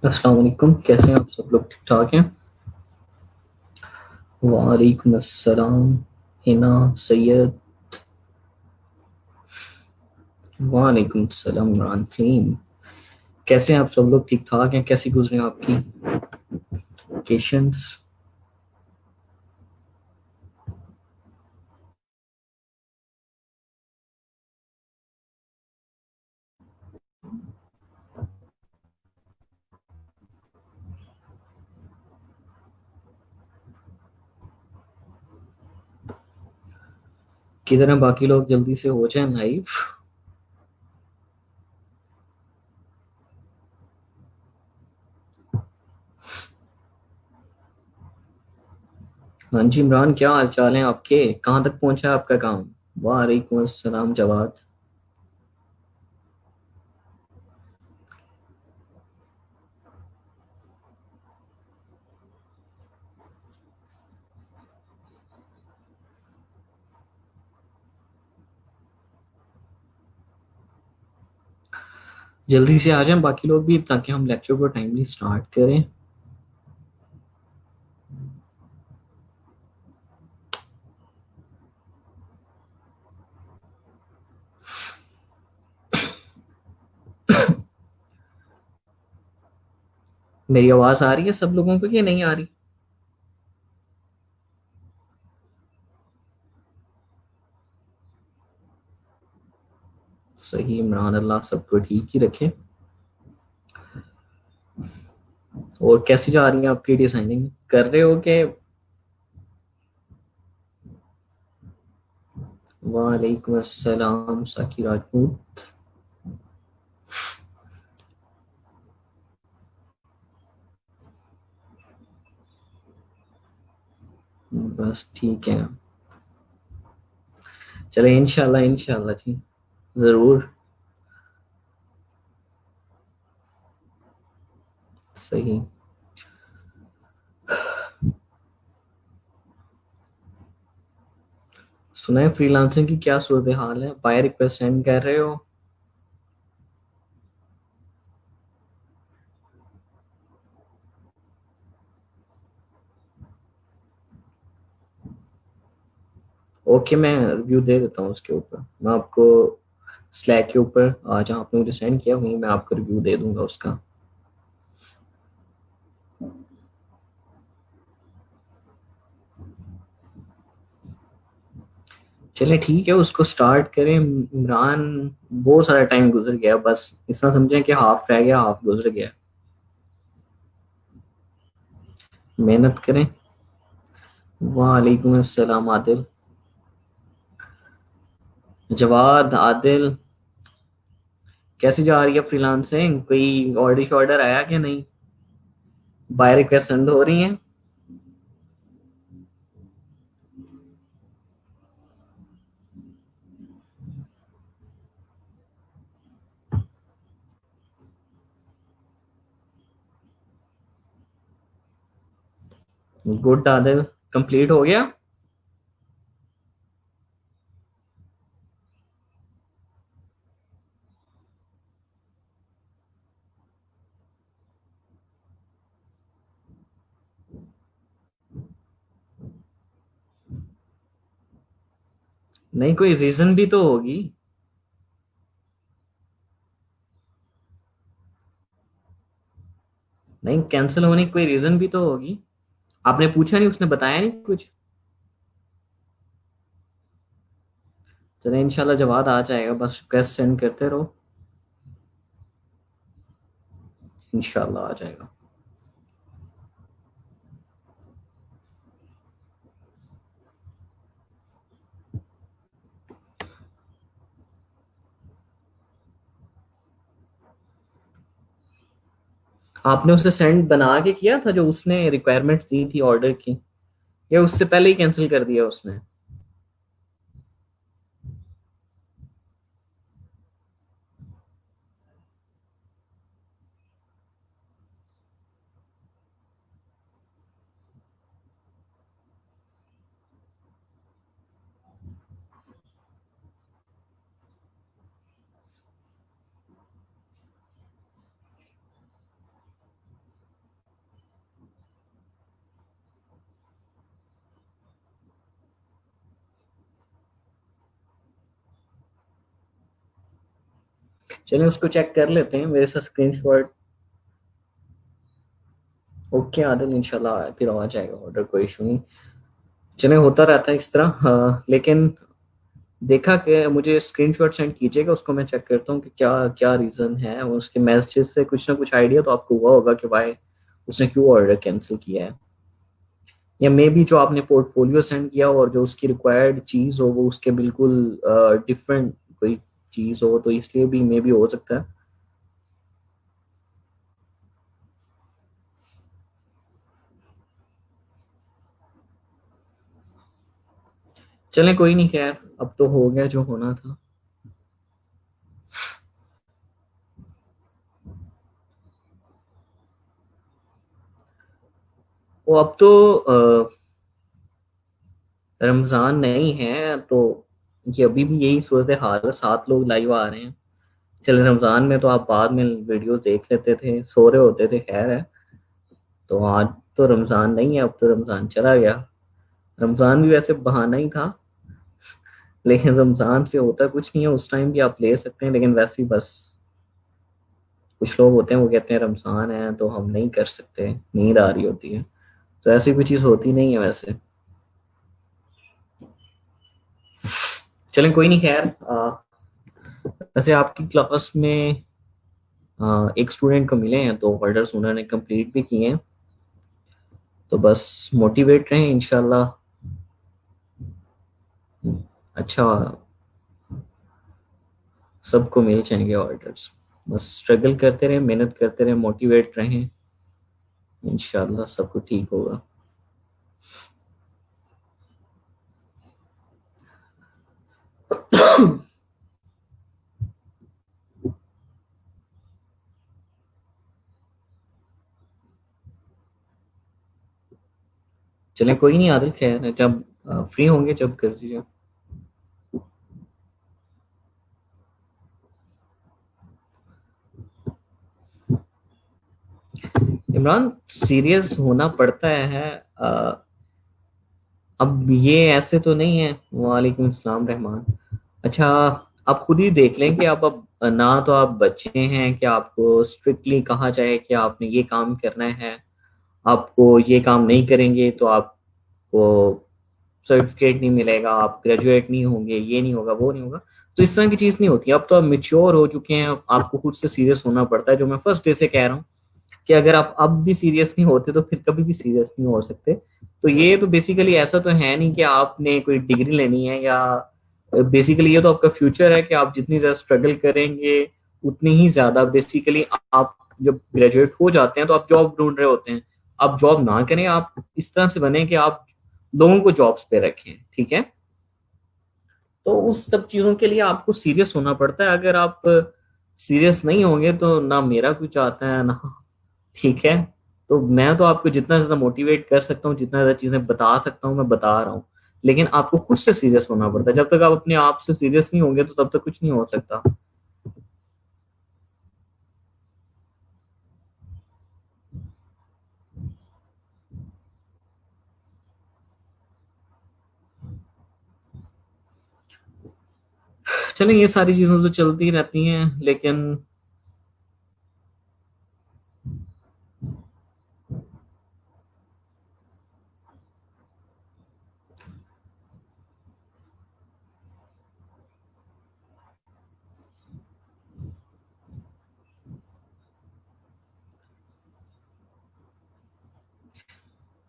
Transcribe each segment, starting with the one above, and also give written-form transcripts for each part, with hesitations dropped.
अस्सलाम वालेकुम। कैसे हैं आप सब लोग? ठीक ठाक हैं? वालेकुम अस्सलाम। हिना, सैयद। वालेकुम अस्सलाम इमरान फहीम। कैसे हैं आप सब लोग? ठीक ठाक हैं? कैसी गुजरे आपकी वेकेशंस? किधर हैं बाकी लोग? जल्दी से हो जाए लाइव। हाँ जी इमरान, क्या हाल चाल है आपके? कहाँ तक पहुंचा है आपका काम? वालेकुम अस्सलाम जवाद। जल्दी से आ जाएं बाकी लोग भी, ताकि हम लेक्चर को टाइमली स्टार्ट करें। मेरी आवाज आ रही है सब लोगों को कि नहीं आ रही? सही इमरान, अल्लाह सबको ठीक ही रखे। और कैसी जा रही है आपकी डिजाइनिंग? कर रहे हो कि? वालेकुम अस्सलाम साकी राजपूत। बस ठीक है। चले इंशाल्लाह इंशाल्लाह जी। जरूर। सही। सुनाए, फ्रीलांसिंग की क्या सूरत हाल है? बाय रिक्वेस्ट सेंड कर रहे हो? ओके, मैं रिव्यू दे देता हूँ उसके ऊपर। मैं आपको स्लैक के ऊपर जहाँ आपने मुझे सेंड किया, वहीं मैं आपको रिव्यू दे दूंगा उसका। चले ठीक है, उसको स्टार्ट करें। इमरान, बहुत सारा टाइम गुजर गया, बस इतना समझें कि हाफ रह गया, हाफ गुजर गया। मेहनत करें। वालेकुम अस्सलाम आदिल। जवाद, आदिल। कैसी जा रही है फ्रीलांसिंग? कोई ऑर्डर शॉर्डर आया कि नहीं? बाय रिक्वेस्ट सेंड हो रही हैं? गुड आदिल। कंप्लीट हो गया? नहीं, कोई रीजन भी तो होगी। नहीं, कैंसिल होने की कोई रीजन भी तो होगी। आपने पूछा नहीं? उसने बताया नहीं कुछ? चले इंशाल्लाह जवाब आ जाएगा, बस रिक्वेस्ट सेंड करते रहो। इंशाल्लाह आ जाएगा। आपने उसे सेंड बना के किया था जो उसने रिक्वायरमेंट्स दी थी ऑर्डर की, या उससे पहले ही कैंसिल कर दिया उसने? चलिए उसको चेक कर लेते हैं, मेरे साथ स्क्रीनशॉट। ओके आदिल, इंशाल्लाह फिर आ जाएगा ऑर्डर, कोई इशू नहीं। चले, होता रहता है इस तरह, हाँ, लेकिन देखा कि मुझे स्क्रीनशॉट सेंड कीजिएगा, उसको मैं चेक करता हूँ कि क्या क्या रीज़न है, और उसके मैसेज से कुछ ना कुछ आइडिया तो आपको हुआ होगा कि भाई उसने क्यों ऑर्डर कैंसिल किया है। या मे बी जो आपने पोर्टफोलियो सेंड किया और जो उसकी रिक्वायर्ड चीज़ हो वो उसके बिल्कुल डिफरेंट कोई चीज़ हो, तो इसलिए भी मे बी हो सकता है। चलें कोई नहीं, खैर अब तो हो गया जो होना था। वो अब तो रमज़ान नहीं है, तो ये अभी भी यही सूरत हाल है, 7 लोग लाइव आ रहे हैं। चले, रमज़ान में तो आप बाद में वीडियो देख लेते थे, सो रहे होते थे, खैर है। तो आज तो रमज़ान नहीं है, अब तो रमज़ान चला गया। रमज़ान भी वैसे बहाना ही था, लेकिन रमज़ान से होता कुछ नहीं है, उस टाइम भी आप ले सकते हैं, लेकिन वैसे ही बस कुछ लोग होते हैं वो कहते हैं रमज़ान है तो हम नहीं कर सकते, नींद आ रही होती है। तो ऐसी कोई चीज़ होती नहीं है वैसे। चलें कोई नहीं, खैर वैसे आपकी क्लास में एक स्टूडेंट को मिले हैं, तो ऑर्डर्स उन्होंने कंप्लीट भी किए हैं। तो बस मोटिवेट रहें, इंशाल्लाह अच्छा सबको मिल जाएंगे ऑर्डर्स। बस स्ट्रगल करते रहें, मेहनत करते रहें, मोटिवेट रहें, इंशाल्लाह सब कुछ ठीक होगा। चलें कोई नहीं आदिल, खैर है, जब फ्री होंगे जब कर दीजिए। इमरान, सीरियस होना पड़ता है। अ, अब ये ऐसे तो नहीं है। वालेकुम सलाम रहमान। अच्छा, आप खुद ही देख लें कि आप अब ना तो आप बच्चे हैं कि आपको स्ट्रिक्टली कहा जाए कि आपने ये काम करना है, आपको ये काम नहीं करेंगे तो आपको सर्टिफिकेट नहीं मिलेगा, आप ग्रेजुएट नहीं होंगे, ये नहीं होगा, वो नहीं होगा। तो इस तरह की चीज़ नहीं होती। अब तो आप मेच्योर हो चुके हैं, अब आपको खुद से सीरियस होना पड़ता है, जो मैं फर्स्ट डे से कह रहा हूँ कि अगर आप अब भी सीरियस नहीं होते तो फिर कभी भी सीरियस नहीं हो सकते। तो ये तो बेसिकली ऐसा तो है नहीं कि आपने कोई डिग्री लेनी है, या बेसिकली ये तो आपका फ्यूचर है कि आप जितनी ज्यादा स्ट्रगल करेंगे उतनी ही ज्यादा बेसिकली आप जब ग्रेजुएट हो जाते हैं तो आप जॉब ढूंढ रहे होते हैं। आप जॉब ना करें, आप इस तरह से बने कि आप लोगों को जॉब्स पे रखें, ठीक है। तो उस सब चीजों के लिए आपको सीरियस होना पड़ता है। अगर आप सीरियस नहीं होंगे तो ना मेरा कुछ आता है ना, ठीक है। तो मैं तो आपको जितना ज्यादा मोटिवेट कर सकता हूँ, जितना ज्यादा चीजें बता सकता हूँ मैं बता रहा हूँ, लेकिन आपको खुद से सीरियस होना पड़ता है। जब तक आप अपने आप से सीरियस नहीं होंगे तो तब तक कुछ नहीं हो सकता। चलें, ये सारी चीजें तो चलती रहती हैं, लेकिन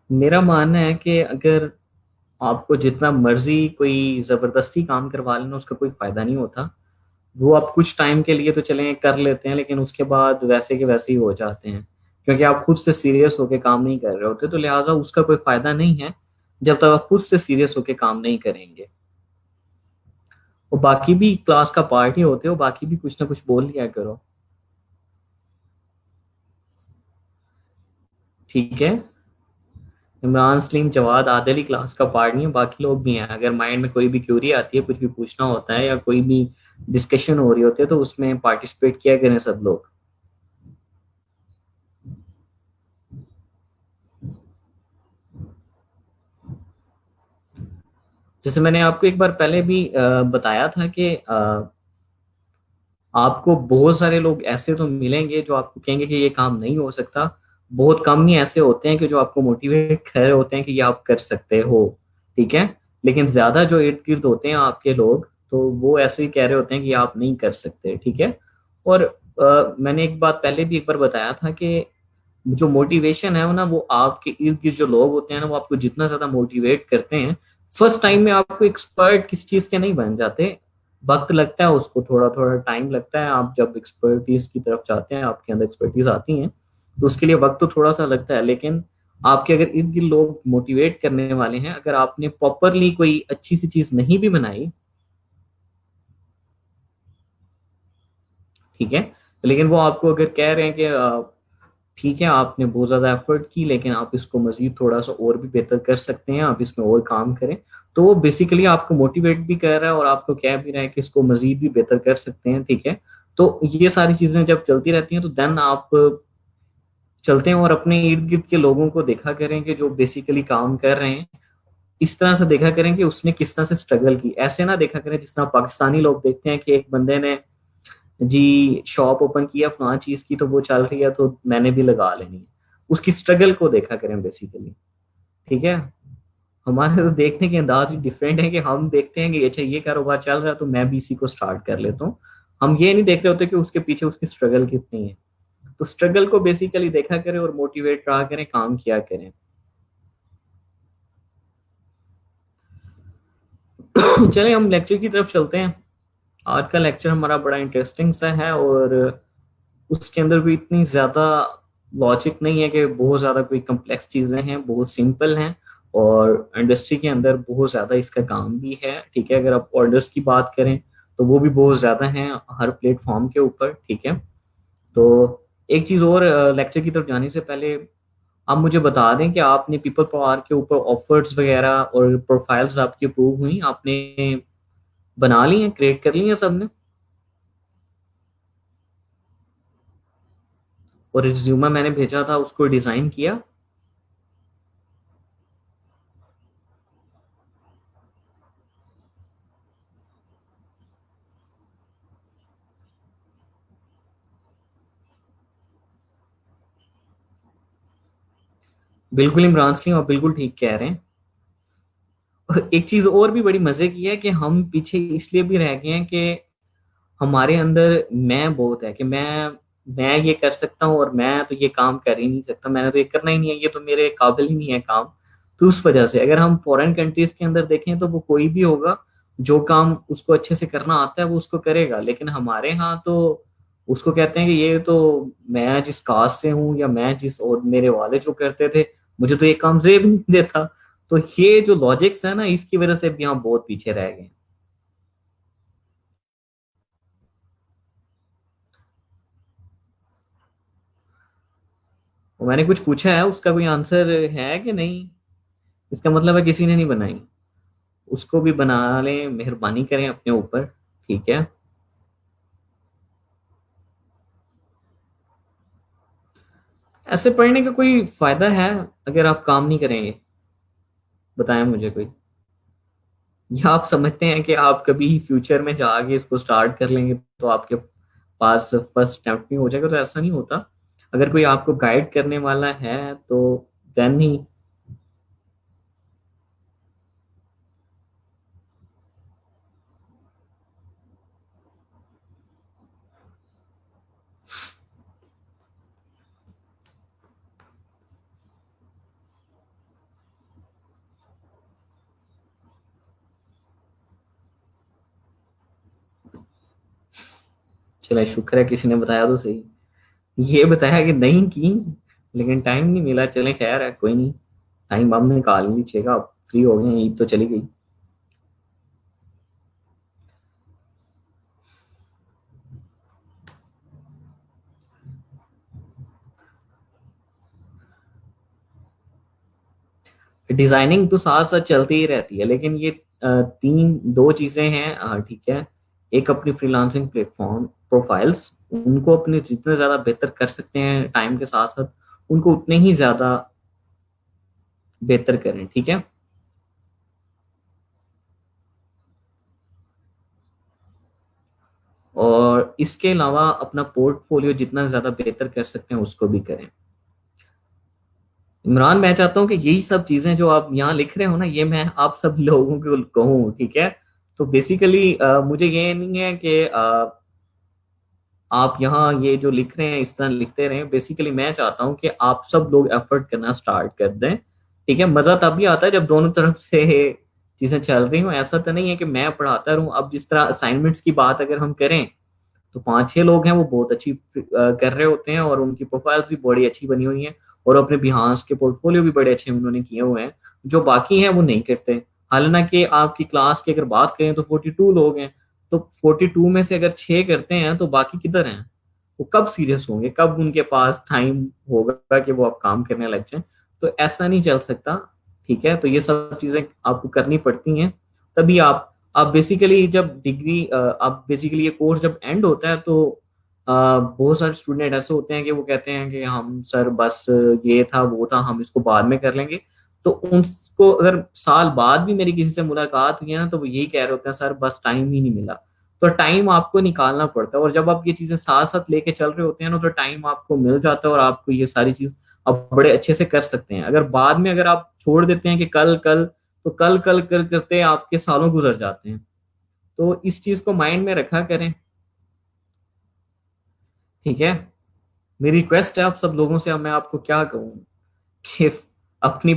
मेरा मानना है कि अगर आपको जितना मर्जी कोई जबरदस्ती काम करवा लेना उसका कोई फायदा नहीं होता। वो आप कुछ टाइम के लिए तो चलें कर लेते हैं, लेकिन उसके बाद वैसे के वैसे ही हो जाते हैं, क्योंकि आप खुद से सीरियस होकर काम नहीं कर रहे होते, तो लिहाजा उसका कोई फायदा नहीं है जब तक आप खुद से सीरियस होकर काम नहीं करेंगे। और बाकी भी क्लास का पार्ट ही होते हो, बाकी भी कुछ ना कुछ बोल लिया करो, ठीक है। इमरान, सलीम, जवाद, आदिल ही क्लास का पार्ट नहीं है, बाकी लोग भी हैं। अगर माइंड में कोई भी क्यूरी आती है, कुछ भी पूछना होता है, या कोई भी डिस्कशन हो रही होती है, तो उसमें पार्टिसिपेट किया करें सब लोग। जैसे मैंने आपको एक बार पहले भी बताया था कि आपको बहुत सारे लोग ऐसे तो मिलेंगे जो आपको कहेंगे कि ये काम नहीं हो सकता, बहुत कम ही ऐसे होते हैं कि जो आपको मोटिवेट कर रहे होते हैं कि ये आप कर सकते हो। ठीक है। लेकिन ज्यादा जो इर्द गिर्द होते हैं आपके लोग, तो वो ऐसे ही कह रहे होते हैं कि आप नहीं कर सकते। ठीक है। और मैंने एक बात पहले भी एक बार बताया था कि जो मोटिवेशन है वो ना, वो आपके इर्द गिर्द जो लोग होते हैं ना, वो आपको जितना ज्यादा मोटिवेट करते हैं, फर्स्ट टाइम में आपको एक्सपर्ट किसी चीज के नहीं बन जाते। वक्त लगता है उसको, थोड़ा थोड़ा टाइम लगता है। आप जब एक्सपर्टीज की तरफ जाते हैं, आपके अंदर एक्सपर्टीज आती हैं, तो उसके लिए वक्त तो थोड़ा सा लगता है। लेकिन आपके अगर इर्द गिर्द लोग मोटिवेट करने वाले हैं, अगर आपने प्रॉपरली कोई अच्छी सी चीज नहीं भी बनाई, ठीक है, लेकिन वो आपको अगर कह रहे हैं कि ठीक है, आपने बहुत ज्यादा एफर्ट की, लेकिन आप इसको मजीद थोड़ा सा और भी बेहतर कर सकते हैं, आप इसमें और काम करें, तो वो बेसिकली आपको मोटिवेट भी कर रहा है और आपको कह भी रहा है कि इसको मजीद भी बेहतर कर सकते हैं। ठीक है। तो ये सारी चीजें जब चलती रहती हैं, तो देन आप चलते हैं और अपने इर्द गिर्द के लोगों को देखा करें कि जो बेसिकली काम कर रहे हैं, इस तरह से देखा करें कि उसने किस तरह से स्ट्रगल की। ऐसे ना देखा करें जिस तरह पाकिस्तानी लोग देखते हैं कि एक बंदे ने जी शॉप ओपन किया फलां चीज की, तो वो चल रही है तो मैंने भी लगा लेनी है। उसकी स्ट्रगल को देखा करें बेसिकली। ठीक है। हमारे तो देखने के अंदाज ही डिफरेंट है कि हम देखते हैं कि अच्छा ये कारोबार चल रहा है तो मैं भी इसी को स्टार्ट कर लेता हूँ। हम ये नहीं देख रहे होते कि उसके पीछे उसकी स्ट्रगल कितनी है। तो स्ट्रगल को बेसिकली देखा करें और मोटिवेट रहा करें, काम किया करें। चलें हम लेक्चर की तरफ चलते हैं। आज का लेक्चर हमारा बड़ा इंटरेस्टिंग सा है, और उसके अंदर भी इतनी ज्यादा लॉजिक नहीं है कि बहुत ज्यादा कोई कम्प्लेक्स चीजें हैं, बहुत सिंपल हैं। और इंडस्ट्री के अंदर बहुत ज्यादा इसका काम भी है। ठीक है। अगर आप ऑर्डर्स की बात करें, तो वो भी बहुत ज्यादा हैं हर प्लेटफॉर्म के ऊपर। ठीक है। तो एक चीज और, लेक्चर की तरफ जाने से पहले आप मुझे बता दें कि आपने पीपल पावर के ऊपर ऑफर्स वगैरह और प्रोफाइल्स आपकी अप्रूव हुई, आपने बना ली हैं, क्रिएट कर ली हैं सबने? और रिज्यूमा मैंने भेजा था, उसको डिजाइन किया? बिल्कुल इमरान सिंह, आप बिल्कुल ठीक कह रहे हैं। और एक चीज और भी बड़ी मजे की है कि हम पीछे इसलिए भी रह गए हैं कि हमारे अंदर मैं बहुत है कि मैं ये कर सकता हूँ, और मैं तो ये काम कर ही नहीं सकता, मैंने तो ये करना ही नहीं है, ये तो मेरे काबिल ही नहीं है काम। तो उस वजह से अगर हम फॉरेन कंट्रीज के अंदर देखें, तो वो कोई भी होगा जो काम उसको अच्छे से करना आता है वो उसको करेगा। लेकिन हमारे यहाँ तो उसको कहते हैं कि ये तो मैं जिस कास्ट से हूँ, या मैं जिस, और मेरे वाले जो करते थे, मुझे तो ये काम जेब नहीं देता। तो ये जो लॉजिक्स है ना, इसकी वजह से भी हम बहुत पीछे रह गए। और मैंने कुछ पूछा है, उसका कोई आंसर है कि नहीं? इसका मतलब है किसी ने नहीं बनाई। उसको भी बना लें, मेहरबानी करें अपने ऊपर। ठीक है। ऐसे पढ़ने का कोई फायदा है अगर आप काम नहीं करेंगे? बताएं मुझे कोई। या आप समझते हैं कि आप कभी फ्यूचर में जाके इसको स्टार्ट कर लेंगे तो आपके पास फर्स्ट अटेम्प्ट में हो जाएगा? तो ऐसा नहीं होता। अगर कोई आपको गाइड करने वाला है तो देन ही। चले शुक्र है किसी ने बताया तो सही। ये बताया कि नहीं की, लेकिन टाइम नहीं मिला। चले खैर है, कोई नहीं। टाइम हम निकाल लीजिएगा, आप फ्री हो गए हैं, ईद तो चली गई। डिजाइनिंग तो साथ साथ चलती ही रहती है, लेकिन ये तीन दो चीजें हैं। ठीक है। एक अपनी फ्रीलांसिंग प्लेटफॉर्म प्रोफाइल्स, उनको अपने जितने ज्यादा बेहतर कर सकते हैं टाइम के साथ साथ, उनको उतने ही ज्यादा बेहतर करें। ठीक है। और इसके अलावा अपना पोर्टफोलियो जितना ज्यादा बेहतर कर सकते हैं उसको भी करें। इमरान, मैं चाहता हूँ कि यही सब चीजें जो आप यहाँ लिख रहे हो ना, ये मैं आप सब लोगों को कहूँ, ठीक है। तो बेसिकली मुझे ये नहीं है कि आप यहाँ ये जो लिख रहे हैं इस तरह लिखते रहें। बेसिकली मैं चाहता हूँ कि आप सब लोग एफर्ट करना स्टार्ट कर दें, ठीक है। मजा तभी आता है जब दोनों तरफ से चीजें चल रही हो। ऐसा तो नहीं है कि मैं पढ़ाता रहूं। अब जिस तरह असाइनमेंट्स की बात अगर हम करें, तो 5-6 लोग हैं वो बहुत अच्छी कर रहे होते हैं और उनकी प्रोफाइल्स भी बड़ी अच्छी बनी हुई हैं और अपने बिहार्स के पोर्टफोलियो भी बड़े अच्छे उन्होंने किए हुए हैं। जो बाकी हैं वो नहीं करते। हालांकि आपकी क्लास की अगर बात करें तो 42 लोग हैं, तो 42 में से अगर 6 करते हैं तो बाकी किधर हैं? वो कब सीरियस होंगे, कब उनके पास टाइम होगा कि वो अब काम करने लग जाए? तो ऐसा नहीं चल सकता, ठीक है। तो ये सब चीजें आपको करनी पड़ती हैं, तभी आप बेसिकली जब डिग्री आप बेसिकली ये कोर्स जब एंड होता है तो बहुत सारे स्टूडेंट ऐसे होते हैं कि वो कहते हैं कि हम सर बस ये था वो था, हम इसको बाद में कर लेंगे। तो उनको अगर साल बाद भी मेरी किसी से मुलाकात हुई है ना, तो वो यही कह रहे होते हैं सर बस टाइम ही नहीं मिला। तो टाइम आपको निकालना पड़ता है, और जब आप ये चीजें साथ साथ लेके चल रहे होते हैं ना, तो टाइम आपको मिल जाता है और आपको ये सारी चीज आप बड़े अच्छे से कर सकते हैं। अगर बाद में अगर आप छोड़ देते हैं कि कल कल, तो कल कल कर करते आपके सालों गुजर जाते हैं। तो इस चीज को माइंड में रखा करें, ठीक है। मेरी रिक्वेस्ट है आप सब लोगों से। अब मैं आपको क्या कहूँ कि अपनी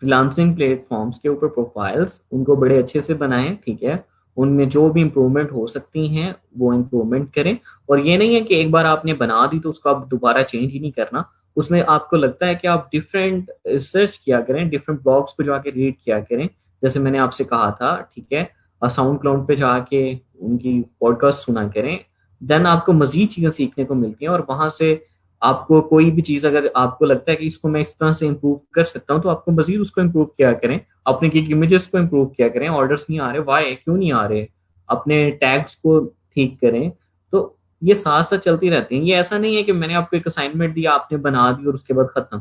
फ्रीलांसिंग प्लेटफॉर्म्स के ऊपर प्रोफाइल्स उनको बड़े अच्छे से बनाएं, ठीक है। उनमें जो भी इम्प्रूवमेंट हो सकती हैं वो इम्प्रूवमेंट करें। और ये नहीं है कि एक बार आपने बना दी तो उसको आप दोबारा चेंज ही नहीं करना। उसमें आपको लगता है कि आप डिफरेंट रिसर्च किया करें, डिफरेंट ब्लॉग्स को जाके रीड किया करें, जैसे मैंने आपसे कहा था, ठीक है। और साउंड क्लाउड पे जाके उनकी पॉडकास्ट सुना करें। देन आपको मजीद चीजें सीखने को मिलती हैं, और वहां से आपको कोई भी चीज अगर आपको लगता है कि इसको मैं इस तरह से इम्प्रूव कर सकता हूँ, तो आपको मजीद उसको इम्प्रूव किया करें। अपने की इमेजेस को इम्प्रूव किया करें। ऑर्डर्स नहीं आ रहे, वाई क्यों नहीं आ रहे, अपने टैग्स को ठीक करें। तो ये साथ साथ चलती रहती हैं। ये ऐसा नहीं है कि मैंने आपको एक असाइनमेंट दिया आपने बना दी और उसके बाद खत्म।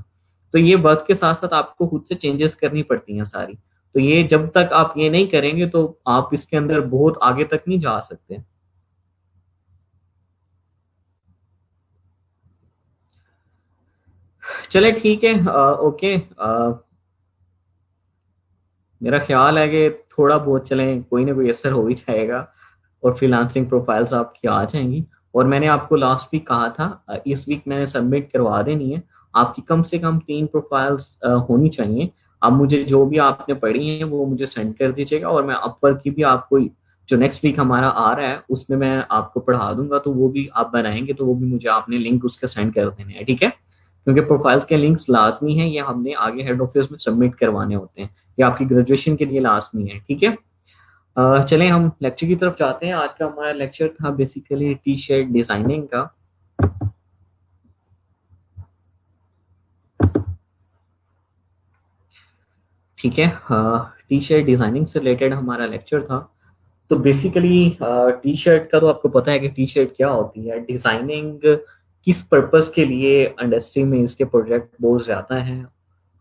तो ये वक्त के साथ साथ आपको खुद से चेंजेस करनी पड़ती हैं सारी। तो ये जब तक आप ये नहीं करेंगे तो आप इसके अंदर बहुत आगे तक नहीं जा सकते। चले ठीक है, ओके। मेरा ख्याल है कि थोड़ा बहुत चलें, कोई ना कोई असर हो ही जाएगा और फ्रीलांसिंग प्रोफाइल्स आपकी आ जाएंगी। और मैंने आपको लास्ट वीक कहा था, इस वीक मैंने सबमिट करवा देनी है। आपकी कम से कम 3 प्रोफाइल्स होनी चाहिए। अब मुझे जो भी आपने पढ़ी हैं वो मुझे सेंड कर दीजिएगा, और मैं अपवर्क की भी आपको जो नेक्स्ट वीक हमारा आ रहा है उसमें मैं आपको पढ़ा दूंगा, तो वो भी आप बनाएंगे तो वो भी मुझे आपने लिंक उसका सेंड कर देने हैं, ठीक है। क्योंकि प्रोफाइल्स के लिंक्स लाजमी हैं, ये हमने आगे हेड ऑफिस में सबमिट करवाने होते हैं। ये आपकी ग्रेजुएशन के लिए लाजमी है, ठीक है। चलें हम लेक्चर की तरफ जाते हैं। आज का हमारा लेक्चर था बेसिकली टी शर्ट डिजाइनिंग का। ठीक है, टी शर्ट डिजाइनिंग से रिलेटेड हमारा लेक्चर था। तो बेसिकली टी शर्ट का तो आपको पता है कि टी शर्ट क्या होती है। डिजाइनिंग किस पर्पस के लिए इंडस्ट्री में इसके प्रोजेक्ट बहुत ज्यादा हैं,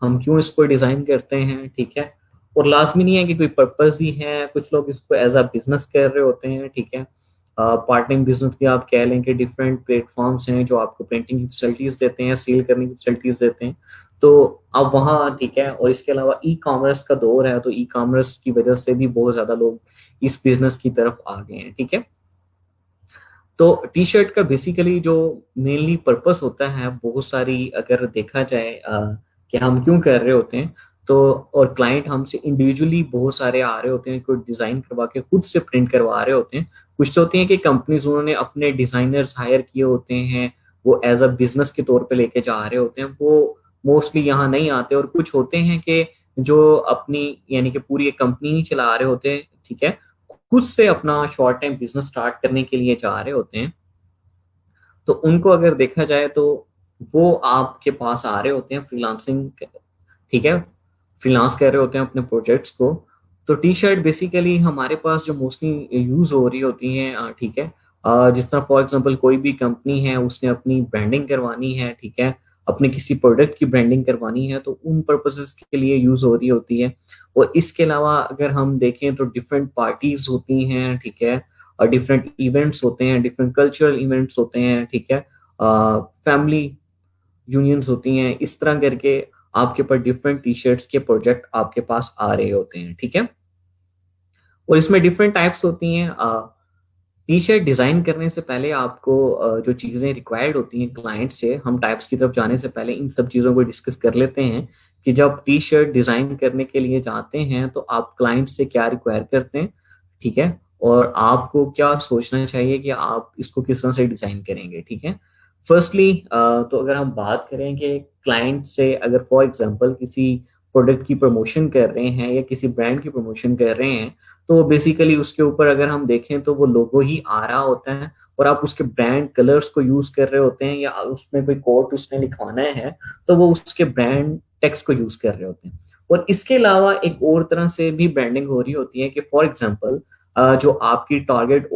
हम क्यों इसको डिजाइन करते हैं, ठीक है। और लाजमी नहीं है कि कोई पर्पस ही है, कुछ लोग इसको एज अ बिजनेस कर रहे होते हैं, ठीक है। पार्ट टाइम बिजनेस भी आप कह लें कि डिफरेंट प्लेटफॉर्म्स हैं जो आपको प्रिंटिंग की फैसिलिटीज देते हैं, सेल करने की फैसिलिटीज देते हैं। तो अब वहाँ ठीक है। और इसके अलावा ई कॉमर्स का दौर है, तो ई कॉमर्स की वजह से भी बहुत ज्यादा लोग इस बिजनेस की तरफ आ गए हैं, ठीक है। तो टी शर्ट का बेसिकली जो मेनली पर्पस होता है, बहुत सारी अगर देखा जाए कि हम क्यों कर रहे होते हैं, तो और क्लाइंट हमसे इंडिविजुअली बहुत सारे आ रहे होते हैं, कोई डिजाइन करवा के खुद से प्रिंट करवा रहे होते हैं। कुछ तो होती हैं कि कंपनीज उन्होंने अपने डिजाइनर्स हायर किए होते हैं, वो एज अ बिजनेस के तौर पे लेके जा रहे होते हैं, वो मोस्टली यहाँ नहीं आते। और कुछ होते हैं कि जो अपनी यानी कि पूरी एक कंपनी ही चला रहे होते हैं, ठीक है, खुद से अपना शॉर्ट टाइम बिजनेस स्टार्ट करने के लिए जा रहे होते हैं। तो उनको अगर देखा जाए तो वो आपके पास आ रहे होते हैं फ्रीलांसिंग, ठीक है, फ्रीलांस कर रहे होते हैं अपने प्रोजेक्ट्स को। तो टी शर्ट बेसिकली हमारे पास जो मोस्टली यूज हो रही होती हैं, ठीक है। जिस तरह फॉर एग्जांपल कोई भी कंपनी है, उसने अपनी ब्रांडिंग करवानी है, ठीक है, अपने किसी प्रोडक्ट की ब्रांडिंग करवानी है, तो उन पर्पसेस के लिए यूज हो रही होती है। और इसके अलावा अगर हम देखें तो डिफरेंट पार्टीज होती हैं, ठीक है, डिफरेंट इवेंट्स होते हैं, डिफरेंट कल्चरल इवेंट्स होते हैं, ठीक है, फैमिली यूनियंस होती हैं, इस तरह करके आपके पास डिफरेंट टी शर्ट्स के प्रोजेक्ट आपके पास आ रहे होते हैं, ठीक है। और इसमें डिफरेंट टाइप्स होती हैं। टी शर्ट डिजाइन करने से पहले आपको जो चीजें रिक्वायर्ड होती हैं क्लाइंट से, हम टाइप्स की तरफ जाने से पहले इन सब चीजों को डिस्कस कर लेते हैं कि जब टी शर्ट डिजाइन करने के लिए जाते हैं तो आप क्लाइंट से क्या रिक्वायर करते हैं, ठीक है, और आपको क्या सोचना चाहिए कि आप इसको किस तरह से डिजाइन करेंगे, ठीक है। फर्स्टली तो अगर हम बात करें कि क्लाइंट से अगर फॉर एग्जांपल किसी प्रोडक्ट की प्रमोशन कर रहे हैं या किसी ब्रांड की प्रमोशन कर रहे हैं, तो बेसिकली उसके ऊपर अगर हम देखें तो वो लोगो ही आ रहा होता है और आप उसके ब्रांड कलर्स को यूज कर रहे होते हैं या उसमें कोई कोट उसने लिखवाना है तो वो उसके ब्रांड टेक्स्ट को यूज कर रहे होते हैं। और इसके अलावा एक और तरह से भी ब्रांडिंग हो रही होती है कि फॉर एग्जांपल जो आपकी टारगेट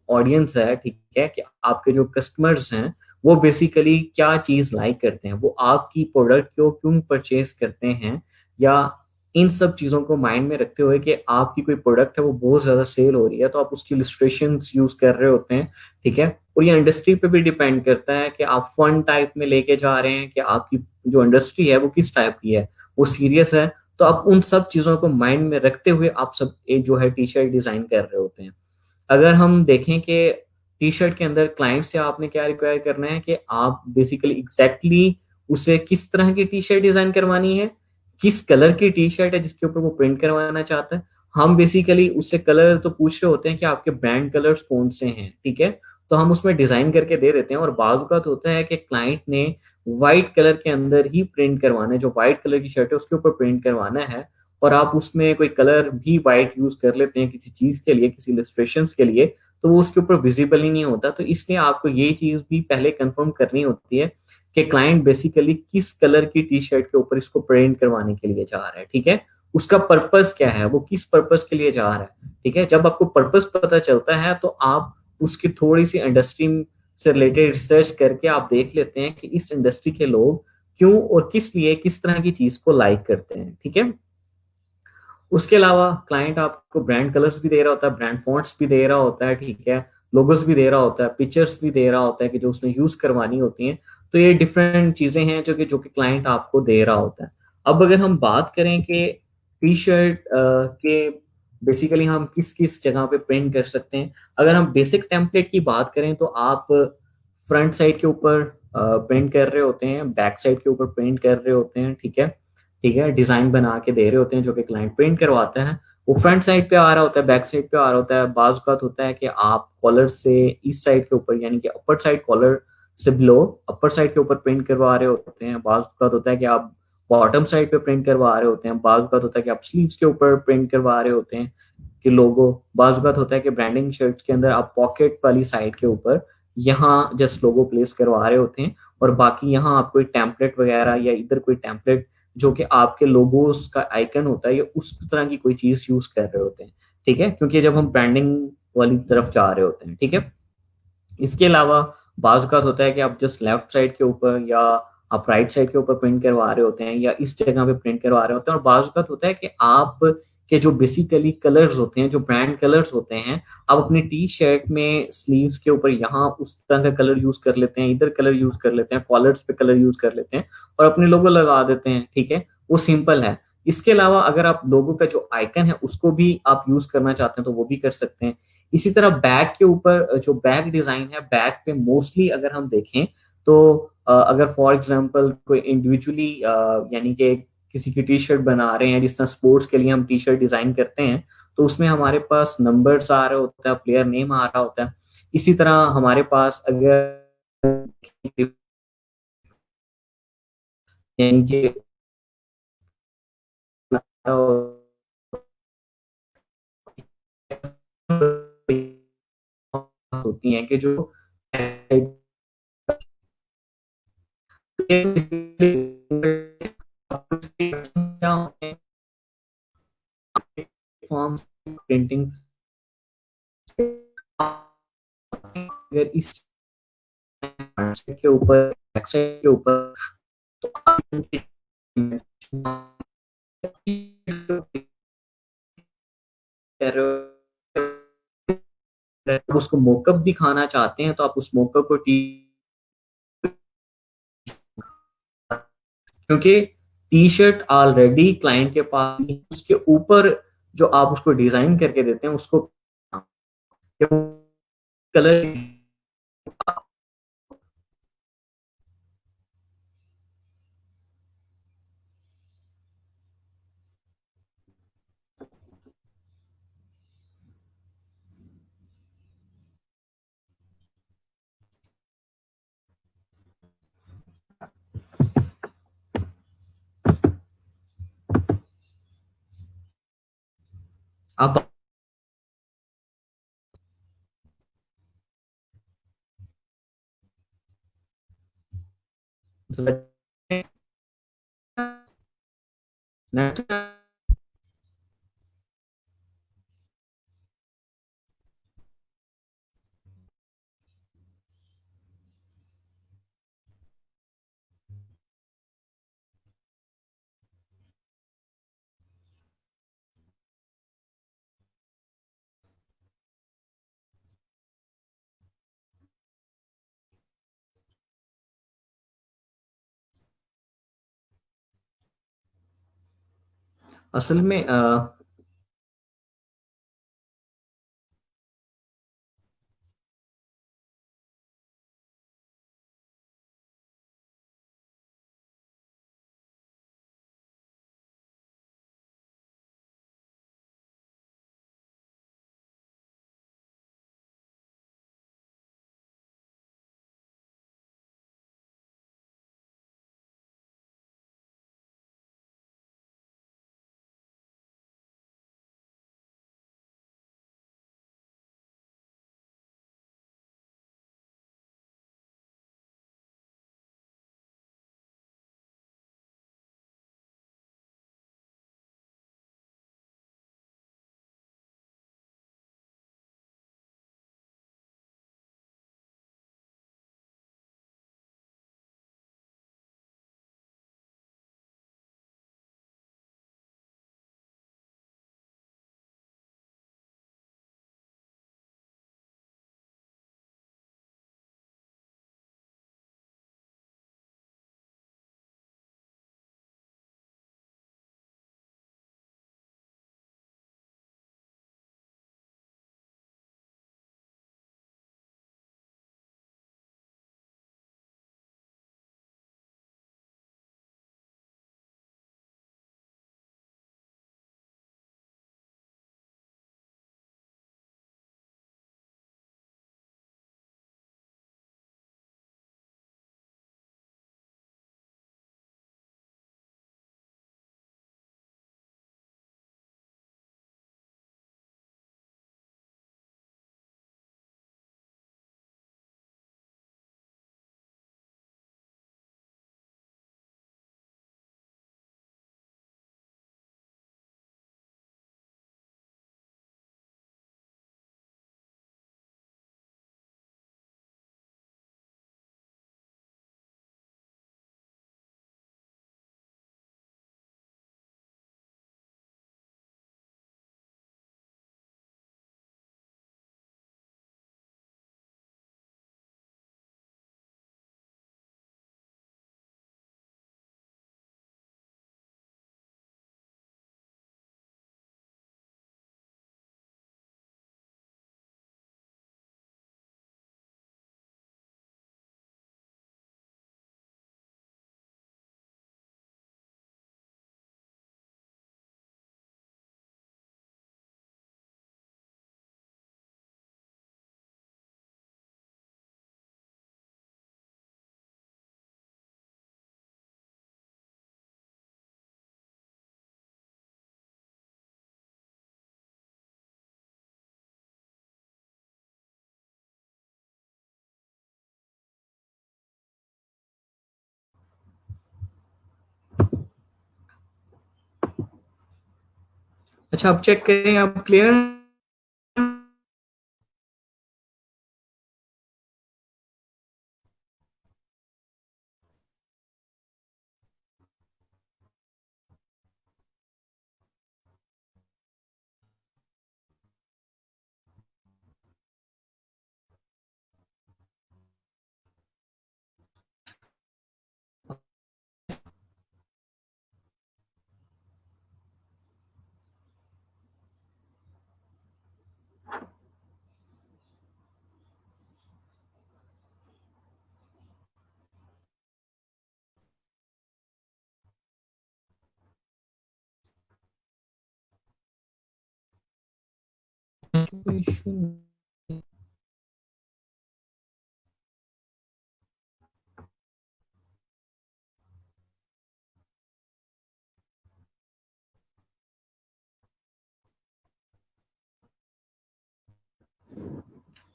ऑडियंस है, ठीक है, कि आपके जो कस्टमर्स हैं वो बेसिकली क्या चीज लाइक करते हैं, वो आपकी प्रोडक्ट को क्यों परचेज करते हैं, या इन सब चीजों को माइंड में रखते हुए कि आपकी कोई प्रोडक्ट है वो बहुत ज्यादा सेल हो रही है तो आप उसकी इलस्ट्रेशन यूज कर रहे होते हैं, ठीक है। और ये इंडस्ट्री पे भी डिपेंड करता है कि आप फन टाइप में लेके जा रहे हैं कि आपकी जो इंडस्ट्री है वो किस टाइप की है, वो सीरियस है, तो आप उन सब चीजों को माइंड में रखते हुए आप सब एक जो है टी शर्ट डिजाइन कर रहे होते हैं। अगर हम देखें कि टी शर्ट के अंदर क्लाइंट से आपने क्या रिक्वायर करना है कि आप बेसिकली एग्जैक्टली उसे किस तरह की टी शर्ट डिजाइन करवानी है, किस कलर की टी शर्ट है जिसके ऊपर वो प्रिंट करवाना चाहता है। हम बेसिकली उससे कलर तो पूछ रहे होते हैं कि आपके ब्रांड कलर्स कौन से हैं, ठीक है, तो हम उसमें डिजाइन करके दे देते हैं। और बाजू का तो होता है कि क्लाइंट ने व्हाइट कलर के अंदर ही प्रिंट करवाना है, जो व्हाइट कलर की शर्ट है उसके ऊपर प्रिंट करवाना है, और आप उसमें कोई कलर भी व्हाइट यूज कर लेते हैं किसी चीज के लिए, किसी इलस्ट्रेशन के लिए, तो वो उसके ऊपर विजिबल ही नहीं होता। तो इसलिए आपको ये चीज भी पहले कंफर्म करनी होती है कि क्लाइंट बेसिकली किस कलर की टी शर्ट के ऊपर इसको प्रिंट करवाने के लिए जा रहा है, ठीक है, उसका पर्पस क्या है, वो किस पर्पस के लिए जा रहा है, ठीक है। जब आपको पर्पस पता चलता है तो आप उसकी थोड़ी सी इंडस्ट्री से रिलेटेड रिसर्च करके आप देख लेते हैं कि इस इंडस्ट्री के लोग क्यों और किस लिए किस तरह की चीज को लाइक करते हैं, ठीक है। उसके अलावा क्लाइंट आपको ब्रांड कलर्स भी दे रहा होता है, ब्रांड फॉन्ट्स भी दे रहा होता है, ठीक है, लोगोस भी दे रहा होता है, पिक्चर्स भी दे रहा होता है कि जो उसने यूज करवानी होती हैं। तो ये डिफरेंट चीजें हैं जो कि क्लाइंट आपको दे रहा होता है। अब अगर हम बात करें कि टी शर्ट के बेसिकली हम किस किस जगह पे प्रिंट कर सकते हैं, अगर हम बेसिक टेम्पलेट की बात करें तो आप फ्रंट साइड के ऊपर प्रिंट कर रहे होते हैं, बैक साइड के ऊपर प्रिंट कर रहे होते हैं, ठीक है, ठीक है, डिजाइन बना के दे रहे होते हैं जो कि क्लाइंट प्रिंट करवाता है। वो फ्रंट साइड पे आ रहा होता है, बैक साइड पे आ रहा होता है। बाज का होता है कि आप कॉलर से इस साइड के ऊपर यानी कि अपर साइड कॉलर से बिलो अपर साइड के ऊपर प्रिंट करवा रहे होते हैं। बाज का होता है कि आप बॉटम साइड पे प्रिंट करवा रहे होते हैं। बाज का होता है कि आप स्लीव्स के ऊपर प्रिंट करवा रहे होते हैं कि लोगो। बाज का होता है कि ब्रांडिंग शर्ट्स के अंदर आप पॉकेट वाली साइड के ऊपर यहाँ जस्ट लोगो प्लेस करवा रहे होते हैं, और बाकी यहाँ आप कोई टेम्पलेट वगैरह या इधर कोई टेम्पलेट जो कि आपके लोगोस का आइकन होता है या उस तरह की कोई चीज यूज कर रहे होते हैं, ठीक है, क्योंकि जब हम ब्रांडिंग वाली तरफ जा रहे होते हैं, ठीक है। इसके अलावा बाज का होता है कि आप जस्ट लेफ्ट साइड के ऊपर या आप राइट साइड के ऊपर प्रिंट करवा रहे होते हैं या इस जगह पे प्रिंट करवा रहे होते हैं। और बाज का होता है कि आप के जो बेसिकली कलर्स होते हैं, जो ब्रांड कलर्स होते हैं, आप अपनी टी शर्ट में स्लीव्स के ऊपर यहाँ उस तरह का कलर यूज कर लेते हैं, इधर कलर यूज कर लेते हैं, कॉलर्स पे कलर यूज कर लेते हैं और अपने लोगो लगा देते हैं, ठीक है, वो सिंपल है। इसके अलावा अगर आप लोगो का जो आइकन है उसको भी आप यूज करना चाहते हैं तो वो भी कर सकते हैं। इसी तरह बैग के ऊपर जो बैग डिजाइन है, बैग पे मोस्टली अगर हम देखें तो अगर फॉर एग्जांपल कोई इंडिविजुअली यानी कि किसी की टी शर्ट बना रहे हैं, जिस तरह स्पोर्ट्स के लिए हम टी शर्ट डिजाइन करते हैं, तो उसमें हमारे पास नंबर्स आ रहे होता है, प्लेयर नेम आ रहा होता है। इसी तरह हमारे पास अगर यानी कि होती हैं कि जो क्या होते हैं फॉर्म प्रिंटिंग, अगर इस के ऊपर वेबसाइट के ऊपर तो है, आप उसको मोकअप दिखाना चाहते हैं तो आप उस मोकअप को क्योंकि टी शर्ट ऑलरेडी क्लाइंट के पास है, उसके ऊपर जो आप उसको डिजाइन करके देते हैं उसको कलर। आप असल में अच्छा, आप चेक करें, आप क्लियर। कोई इशू।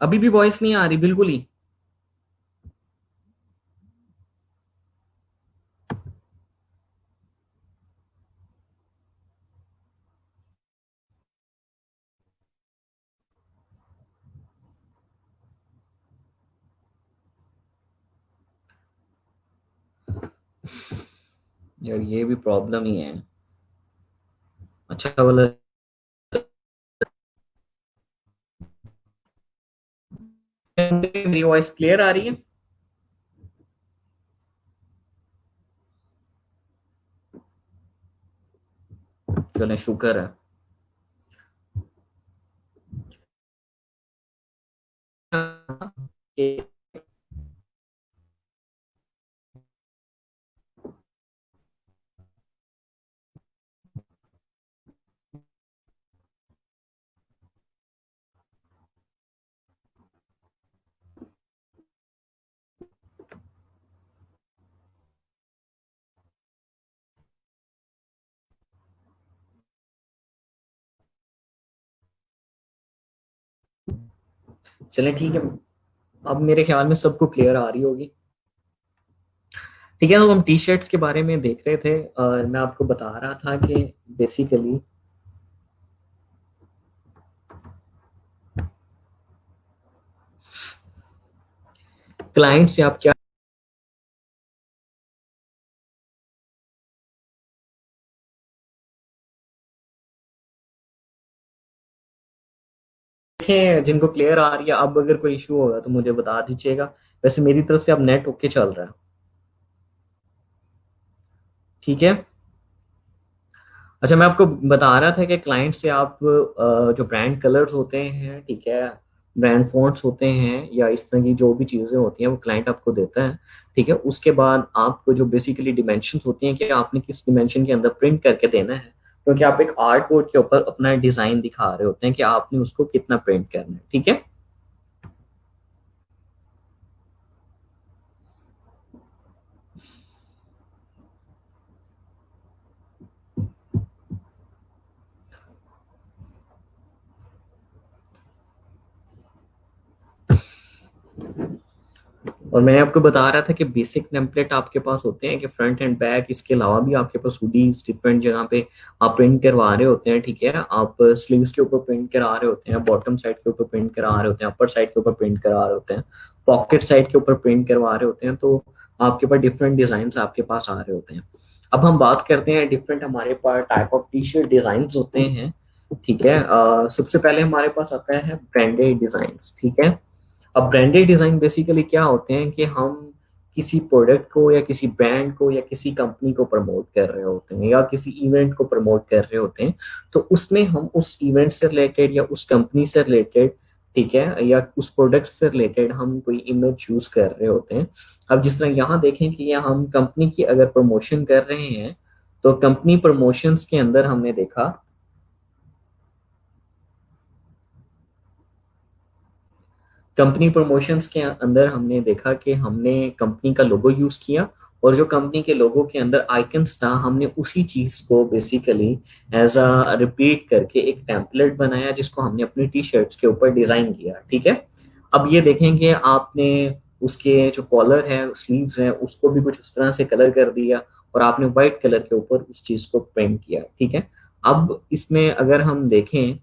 अभी भी वॉइस नहीं आ रही बिल्कुल ही। यार ये भी प्रॉब्लम ही है। अच्छा वाला। मेरी वॉइस क्लियर आ रही है? चले शुक्र है। चले ठीक है। अब मेरे ख्याल में सबको क्लियर आ रही होगी। ठीक है, तो हम टी शर्ट्स के बारे में देख रहे थे और मैं आपको बता रहा था कि बेसिकली क्लाइंट से आप क्या देखें, जिनको क्लियर आ रही है। अब अगर कोई इशू होगा तो मुझे बता दीजिएगा। वैसे मेरी तरफ से अब नेट ओके चल रहा है। ठीक है। अच्छा, मैं आपको बता रहा था कि क्लाइंट से आप जो ब्रांड कलर्स होते हैं, ठीक है, ब्रांड फॉन्ट्स होते हैं या इस तरह की जो भी चीज़ें होती हैं वो क्लाइंट आपको देता है। ठीक है, उसके बाद आपको जो बेसिकली डिमेंशंस होती हैं कि आपने किस डिमेंशन के अंदर प्रिंट करके देना है, क्योंकि आप एक आर्ट बोर्ड के ऊपर अपना डिज़ाइन दिखा रहे होते हैं कि आपने उसको कितना प्रिंट करना है। ठीक है। और मैं आपको बता रहा था कि बेसिक टेम्पलेट आपके पास होते हैं कि फ्रंट एंड बैक, इसके अलावा भी आपके पास हुडीज डिफरेंट जगह पे आप प्रिंट करवा रहे होते हैं। ठीक है, आप स्लीव्स के ऊपर प्रिंट करा रहे होते हैं, बॉटम साइड के ऊपर प्रिंट करा रहे होते हैं, अपर साइड के ऊपर प्रिंट करा रहे होते हैं, पॉकेट साइड के ऊपर प्रिंट करवा रहे होते हैं। तो आपके पास डिफरेंट डिजाइन आपके पास आ रहे होते हैं। अब हम बात करते हैं डिफरेंट हमारे पास type of T shirt design होते हैं। ठीक है, सबसे पहले हमारे पास आता है ब्रांडेड डिजाइन। ठीक है, अब ब्रांडेड डिजाइन बेसिकली क्या होते हैं कि हम किसी प्रोडक्ट को या किसी ब्रांड को या किसी कंपनी को प्रमोट कर रहे होते हैं या किसी इवेंट को प्रमोट कर रहे होते हैं। तो उसमें हम उस इवेंट से रिलेटेड या उस कंपनी से रिलेटेड, ठीक है, या उस प्रोडक्ट से रिलेटेड हम कोई इमेज चूज कर रहे होते हैं। अब जिस तरह यहाँ देखें कि या हम कंपनी की अगर प्रमोशन कर रहे हैं, तो कंपनी प्रमोशंस के अंदर हमने देखा, कंपनी प्रमोशंस के अंदर हमने देखा कि हमने कंपनी का लोगो यूज किया, और जो कंपनी के लोगो के अंदर आइकन्स था हमने उसी चीज को बेसिकली एज अ रिपीट करके एक टेम्पलेट बनाया जिसको हमने अपनी टी शर्ट्स के ऊपर डिजाइन किया। ठीक है, अब ये देखेंगे आपने उसके जो कॉलर है, स्लीव्स है, उसको भी कुछ उस तरह से कलर कर दिया और आपने व्हाइट कलर के ऊपर उस चीज को प्रिंट किया। ठीक है, अब इसमें अगर हम देखें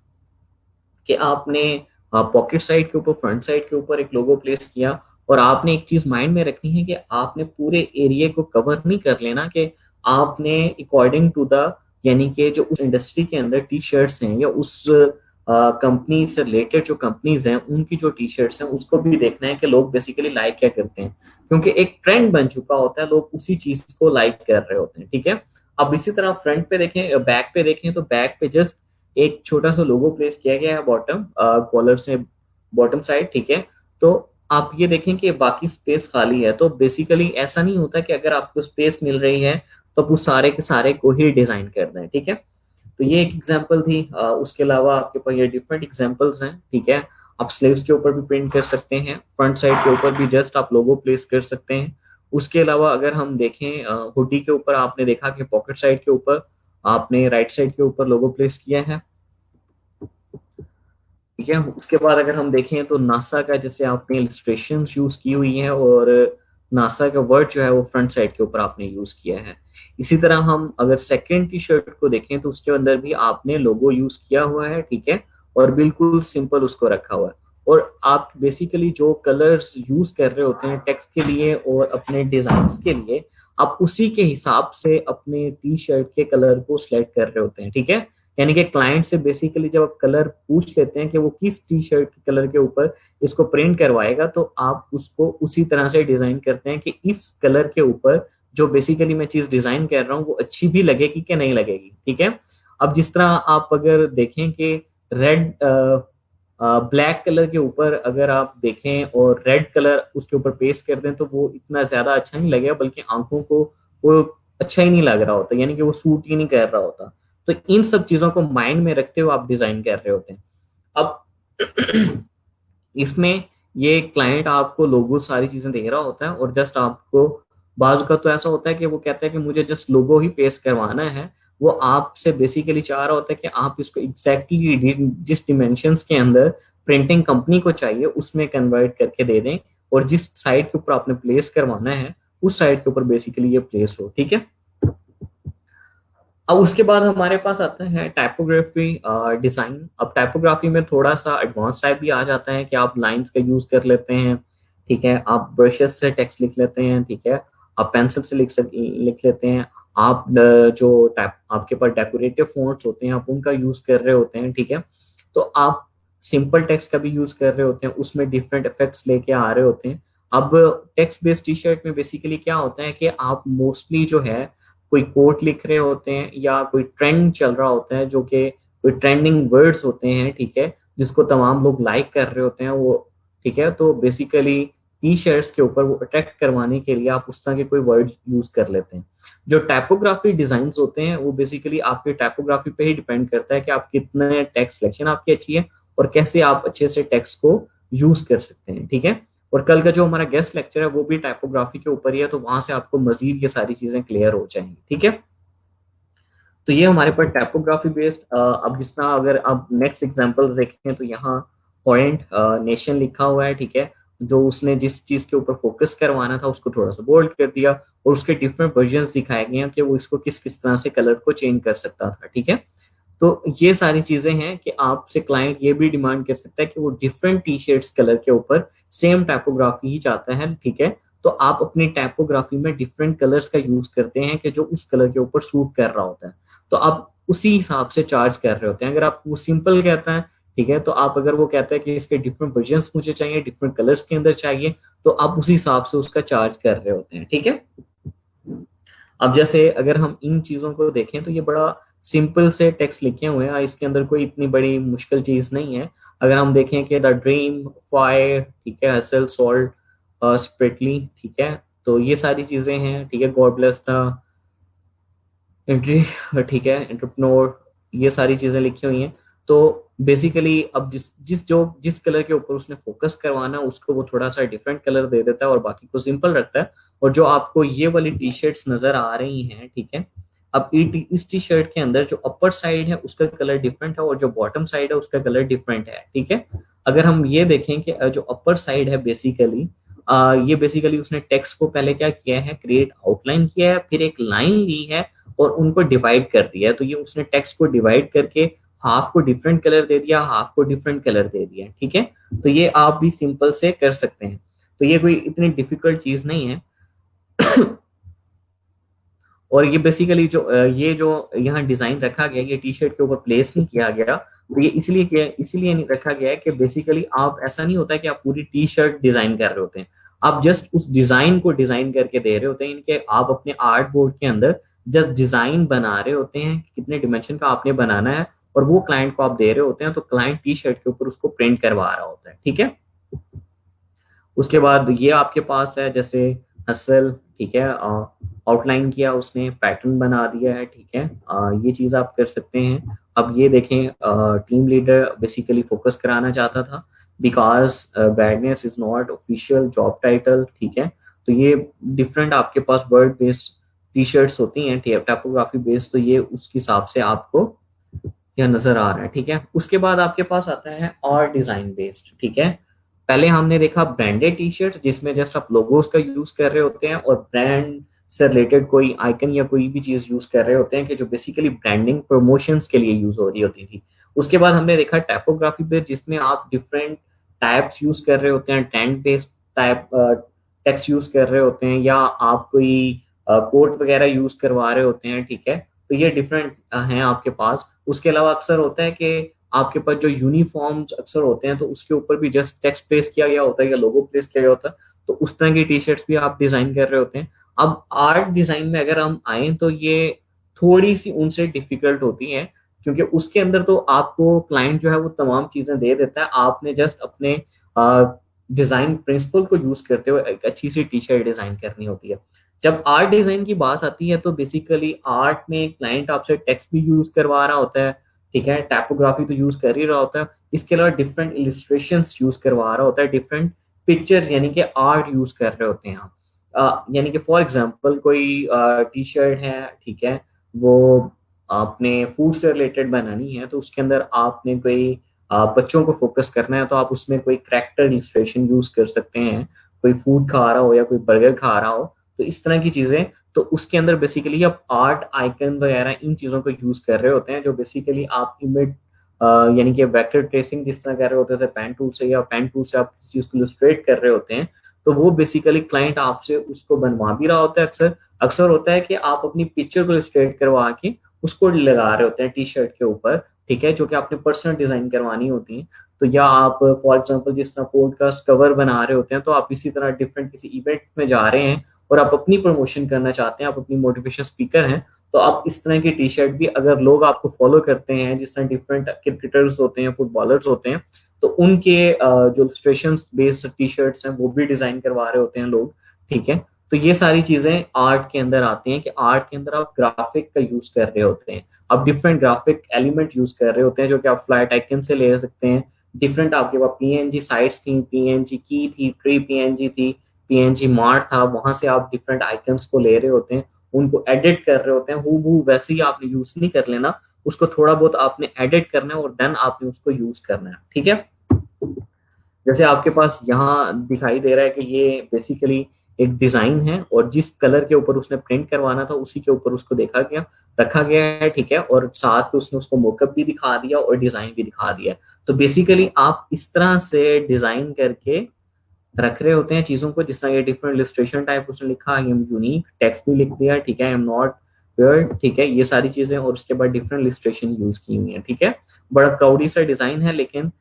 कि आपने पॉकेट साइड के ऊपर, फ्रंट साइड के ऊपर एक लोगो प्लेस किया, और आपने एक चीज माइंड में रखनी है कि आपने पूरे एरिया को कवर नहीं कर लेना, कि आपने अकॉर्डिंग टू द, यानी कि जो उस इंडस्ट्री के अंदर टी शर्ट्स हैं या उस कंपनी से रिलेटेड जो कंपनीज हैं उनकी जो टी शर्ट्स हैं उसको भी देखना है कि लोग बेसिकली लाइक क्या करते हैं, क्योंकि एक ट्रेंड बन चुका होता है, लोग उसी चीज को लाइक कर रहे होते हैं। ठीक है, अब इसी तरह फ्रंट पे देखें, बैक पे देखें, तो बैक पे जस्ट एक छोटा सा लोगो प्लेस किया गया है बॉटम कॉलर से, बॉटम साइड। ठीक है, तो आप ये देखें कि बाकी स्पेस खाली है। तो बेसिकली ऐसा नहीं होता कि अगर आपको स्पेस मिल रही है तो आप उस सारे के सारे को ही डिजाइन करना है। ठीक है, तो ये एक एग्जांपल थी। उसके अलावा आपके पास ये डिफरेंट एग्जांपल्स हैं, ठीक है। आप स्लीव्स के ऊपर भी प्रिंट कर सकते हैं, फ्रंट साइड के ऊपर भी जस्ट आप लोगो प्लेस कर सकते हैं। उसके अलावा अगर हम देखें हुडी के ऊपर, आपने देखा कि पॉकेट साइड के ऊपर आपने राइट साइड के ऊपर लोगो प्लेस किया है, ठीक है। उसके बाद अगर हम देखें तो नासा का जैसे आपने इलस्ट्रेशन यूज की हुई है, और नासा का वर्ड जो है वो फ्रंट साइड के ऊपर आपने यूज किया है। इसी तरह हम अगर सेकेंड टी शर्ट को देखें तो उसके अंदर भी आपने लोगो यूज किया हुआ है, ठीक है, और बिल्कुल सिंपल उसको रखा हुआ है। और आप बेसिकली जो कलर्स यूज कर रहे होते हैं टेक्स्ट के लिए और अपने डिजाइन के लिए, आप उसी के हिसाब से अपने टी शर्ट के कलर को सिलेक्ट कर रहे होते हैं, ठीक है। यानी कि क्लाइंट से बेसिकली जब आप कलर पूछ लेते हैं कि वो किस टी शर्ट के कलर के ऊपर इसको प्रिंट करवाएगा, तो आप उसको उसी तरह से डिजाइन करते हैं कि इस कलर के ऊपर जो बेसिकली मैं चीज डिजाइन कर रहा हूँ वो अच्छी भी लगेगी कि नहीं लगेगी, ठीक है। अब जिस तरह आप अगर देखें कि रेड ब्लैक कलर के ऊपर अगर आप देखें और रेड कलर उसके ऊपर पेस्ट कर दें, तो वो इतना ज्यादा अच्छा नहीं लगेगा, बल्कि आंखों को वो अच्छा ही नहीं लग रहा होता, यानी कि वो सूट ही नहीं कर रहा होता। तो इन सब चीजों को माइंड में रखते हुए आप डिजाइन कर रहे होते हैं। अब इसमें ये क्लाइंट आपको लोगो सारी चीजें दे रहा होता है, और जस्ट आपको बाज का तो ऐसा होता है कि वो कहता है कि मुझे जस्ट लोगो ही पेस्ट करवाना है। वो आपसे बेसिकली चाह रहा होता है कि आप इसको एग्जैक्टली जिस डिमेंशंस के अंदर प्रिंटिंग कंपनी को चाहिए उसमें कन्वर्ट करके दे दें, और जिस साइड के ऊपर आपने प्लेस करवाना है उस साइड के ऊपर बेसिकली ये प्लेस हो, ठीक है। अब उसके बाद हमारे पास आता है टाइपोग्राफी डिजाइन। अब टाइपोग्राफी में थोड़ा सा एडवांस टाइप भी आ जाता है कि आप लाइंस का यूज कर लेते हैं, ठीक है, आप ब्रशेस से टेक्स्ट लिख लेते हैं, ठीक है, आप पेंसिल से लिख लेते हैं, आप जो टाइप आपके पास डेकोरेटिव फॉन्ट्स होते हैं आप उनका यूज कर रहे होते हैं, ठीक है। तो आप सिंपल टेक्स्ट का भी यूज कर रहे होते हैं, उसमें डिफरेंट इफेक्ट्स लेके आ रहे होते हैं। अब टेक्स्ट बेस्ड टी शर्ट में बेसिकली क्या होता है कि आप मोस्टली जो है कोई कोट लिख रहे होते हैं या कोई ट्रेंड चल रहा होता है, जो कि कोई ट्रेंडिंग वर्ड्स होते हैं, ठीक है, जिसको तमाम लोग लाइक कर रहे होते हैं वो, ठीक है। तो बेसिकली टी शर्ट्स के ऊपर वो अट्रैक्ट करवाने के लिए आप उस तरह के कोई वर्ड यूज कर लेते हैं। जो टाइपोग्राफी डिजाइन होते हैं वो बेसिकली आपके टाइपोग्राफी पे ही डिपेंड करता है कि आप कितने टेक्स्ट सिलेक्शन आपकी अच्छी है और कैसे आप अच्छे से टेक्स्ट को यूज कर सकते हैं, ठीक है। और कल का जो हमारा गेस्ट लेक्चर है वो भी टाइपोग्राफी के ऊपर ही है, तो वहां से आपको मजीद ये सारी चीजें क्लियर हो जाएंगी, ठीक है। तो ये हमारे पास टाइपोग्राफी बेस्ड। अब जिस तरह अगर आप नेक्स्ट एग्जांपल देखें तो यहाँ पॉइंट नेशन लिखा हुआ है, ठीक है, जो उसने जिस चीज के ऊपर फोकस करवाना था उसको थोड़ा सा बोल्ड कर दिया, और उसके डिफरेंट वर्जन्स दिखाए गए हैं कि वो इसको किस किस तरह से कलर को चेंज कर सकता था, ठीक है। तो ये सारी चीजें हैं कि आपसे क्लाइंट ये भी डिमांड कर सकता है कि वो डिफरेंट टी शर्ट्स कलर के ऊपर सेम टाइपोग्राफी ही चाहता है, ठीक है। तो आप अपनी टाइपोग्राफी में डिफरेंट कलर्स का यूज करते हैं कि जो उस कलर के ऊपर सूट कर रहा होता है, तो आप उसी हिसाब से चार्ज कर रहे होते हैं। अगर आप वो सिंपल कहता है, ठीक है, तो आप अगर वो कहता है कि इसके डिफरेंट वर्जन्स मुझे चाहिए, डिफरेंट कलर्स के अंदर चाहिए, तो आप उसी हिसाब से उसका चार्ज कर रहे होते हैं, ठीक है। अब जैसे अगर हम इन चीजों को देखें तो ये बड़ा सिंपल से टेक्स्ट लिखे हुए हैं, इसके अंदर कोई इतनी बड़ी मुश्किल चीज नहीं है। अगर हम देखें कि द ड्रीम फायर, ठीक है, हसल सॉल्ट स्प्रिटली, ठीक है, तो ये सारी चीजें हैं, ठीक है, गॉड ब्लेस द एंट्री, ठीक है, एंटरप्रेन्योर, ये सारी चीजें लिखी हुई हैं। तो बेसिकली अब जिस कलर के ऊपर उसने फोकस करवाना है उसको वो थोड़ा सा डिफरेंट कलर दे देता है और बाकी को सिंपल रखता है। और जो आपको ये वाली टी शर्ट्स नजर आ रही हैं, ठीक है, अब इस टी शर्ट के अंदर जो अपर साइड है उसका कलर डिफरेंट है और जो बॉटम साइड है उसका कलर डिफरेंट है, ठीक है। अगर हम ये देखें कि जो अपर साइड है बेसिकली ये बेसिकली उसने टेक्स्ट को पहले क्या किया है, क्रिएट आउटलाइन किया है, फिर एक लाइन ली है और उनको डिवाइड कर दिया है। तो ये उसने टेक्स्ट को डिवाइड करके हाफ को डिफरेंट कलर दे दिया, हाफ को डिफरेंट कलर दे दिया, ठीक है। तो ये आप भी सिंपल से कर सकते हैं, तो ये कोई इतनी डिफिकल्ट चीज नहीं है। और ये बेसिकली ये जो यहाँ डिजाइन रखा गया, ये टी शर्ट के ऊपर प्लेस नहीं किया गया, तो ये इसलिए नहीं रखा गया है कि बेसिकली आप ऐसा नहीं होता है कि आप पूरी टी शर्ट डिजाइन कर रहे होते हैं, आप जस्ट उस डिजाइन को डिजाइन करके दे रहे होते हैं। इनके आप अपने आर्ट बोर्ड के अंदर जस्ट डिजाइन बना रहे होते हैं, कितने डिमेंशन का आपने बनाना है, और वो क्लाइंट को आप दे रहे होते हैं, तो क्लाइंट टी शर्ट के ऊपर उसको प्रिंट करवा रहा होता है, ठीक है। उसके बाद ये आपके पास है जैसे हसल, ठीक है, आउटलाइन किया उसने, पैटर्न बना दिया है, ठीक है, ये चीज आप कर सकते हैं। अब ये देखें, टीम लीडर बेसिकली फोकस कराना चाहता था, because badness is not official job title, ठीक है। तो ये डिफरेंट आपके पास वर्ड बेस्ड टी शर्ट्स होती हैं, टाइपोग्राफी बेस्ड, तो ये उस हिसाब से आपको यह नजर आ रहा है, ठीक है। उसके बाद आपके पास आता है और डिजाइन बेस्ड, ठीक है। पहले हमने देखा ब्रांडेड टी शर्ट्स जिसमें जस्ट आप लोगोस का यूज कर रहे होते हैं और ब्रांड से रिलेटेड कोई आइकन या कोई भी चीज यूज कर रहे होते हैं कि जो बेसिकली ब्रांडिंग प्रमोशंस के लिए यूज हो रही होती थी। उसके बाद हमने देखा टाइपोग्राफी बेस्ड जिसमें आप डिफरेंट टाइप्स यूज कर रहे होते हैं, tent based type text use कर रहे होते हैं, या आप कोई कोट वगैरह यूज करवा रहे होते हैं, ठीक है। तो ये डिफरेंट हैं आपके पास। उसके अलावा अक्सर होता है कि आपके पास जो यूनिफॉर्म्स अक्सर होते हैं तो उसके ऊपर भी जस्ट टेक्स्ट प्लेस किया गया होता है या लोगो प्लेस किया गया होता है, तो उस तरह की टी शर्ट्स भी आप डिजाइन कर रहे होते हैं। अब आर्ट डिजाइन में अगर हम आए तो ये थोड़ी सी उनसे डिफिकल्ट होती है, क्योंकि उसके अंदर तो आपको क्लाइंट जो है वो तमाम चीजें दे देता है, आपने जस्ट अपने डिजाइन प्रिंसिपल को यूज करते हुए एक अच्छी सी टी शर्ट डिजाइन करनी होती है। जब आर्ट डिजाइन की बात आती है तो बेसिकली आर्ट में क्लाइंट आपसे टेक्स्ट भी यूज करवा रहा होता है, ठीक है, टाइपोग्राफी तो यूज कर ही रहा होता है, इसके अलावा डिफरेंट इलिस्ट्रेशंस यूज करवा रहा होता है, डिफरेंट पिक्चर्स यानी कि आर्ट यूज कर रहे होते हैं आप। यानी कि फॉर एग्जांपल कोई टी शर्ट है, ठीक है, वो आपने फूड से रिलेटेड बनानी है तो उसके अंदर आपने कोई बच्चों को फोकस करना है तो आप उसमें कोई करेक्टर इलिस्ट्रेशन यूज कर सकते हैं, कोई फूड खा रहा हो या कोई बर्गर खा रहा हो, तो इस तरह की चीजें। तो उसके अंदर बेसिकली आप आर्ट आइकन वगैरह इन चीजों को यूज कर रहे होते हैं जो बेसिकली आप इमेज यानी कि वेक्टर ट्रेसिंग जिस तरह कर रहे होते थे पेन टूल से, या पेन टूल से आप किसी चीज को इलस्ट्रेट कर रहे होते हैं, तो वो बेसिकली क्लाइंट आपसे उसको बनवा भी रहा होता है। अक्सर अक्सर होता है कि आप अपनी पिक्चर को इलस्ट्रेट करवा के उसको लगा रहे होते हैं टी शर्ट के ऊपर, ठीक है, जो कि आपने पर्सनल डिजाइन करवानी होती है। तो या आप फॉर एग्जांपल जिस तरह पॉडकास्ट कवर बना रहे होते हैं तो आप इसी तरह डिफरेंट किसी इवेंट में जा रहे हैं और आप अपनी प्रमोशन करना चाहते हैं, आप अपनी मोटिवेशन स्पीकर हैं, तो आप इस तरह की टी शर्ट भी, अगर लोग आपको फॉलो करते हैं जिस तरह डिफरेंट क्रिकेटर्स होते हैं, फुटबॉलर्स होते हैं, तो उनके जो इलस्ट्रेशन बेस्ड टी शर्ट्स हैं वो भी डिजाइन करवा रहे होते हैं लोग, ठीक है। तो ये सारी चीजें आर्ट के अंदर आती हैं कि आर्ट के अंदर आप ग्राफिक का यूज कर रहे होते हैं, आप डिफरेंट ग्राफिक एलिमेंट यूज कर रहे होते हैं जो कि आप फ्लैट आइकन से ले सकते हैं। डिफरेंट आपके पास पीएनजी साइट्स थी, पीएनजी की थी, ट्री पीएनजी थी, पीएनजी मार्ट था, वहां से आप डिफरेंट आइकन्स को ले रहे होते हैं, उनको एडिट कर रहे होते हैं। हूबहू वैसे ही आपने यूज नहीं कर लेना, उसको थोड़ा बहुत आपने एडिट करना है और देन आपने उसको यूज करना है, ठीक है। जैसे आपके पास यहाँ दिखाई दे रहा है कि ये बेसिकली एक डिजाइन है और जिस कलर के ऊपर उसने प्रिंट करवाना था उसी के ऊपर उसको देखा गया, रखा गया है, ठीक है, और साथ में उसने उसको मोकअप भी दिखा दिया और डिजाइन भी दिखा दिया। तो बेसिकली आप इस तरह से डिजाइन करके रख रहे होते हैं चीजों को, जिस तरह ये डिफरेंट इलस्ट्रेशन टाइप उसने लिखा, आई एम यूनिक, टेक्स्ट भी लिख दिया, ठीक है, आई एम नॉट वेयर्ड, ठीक है, ये सारी चीजें, और उसके बाद डिफरेंट इलस्ट्रेशन यूज की हुई है, ठीक है। बड़ा क्राउडी सा डिजाइन है लेकिन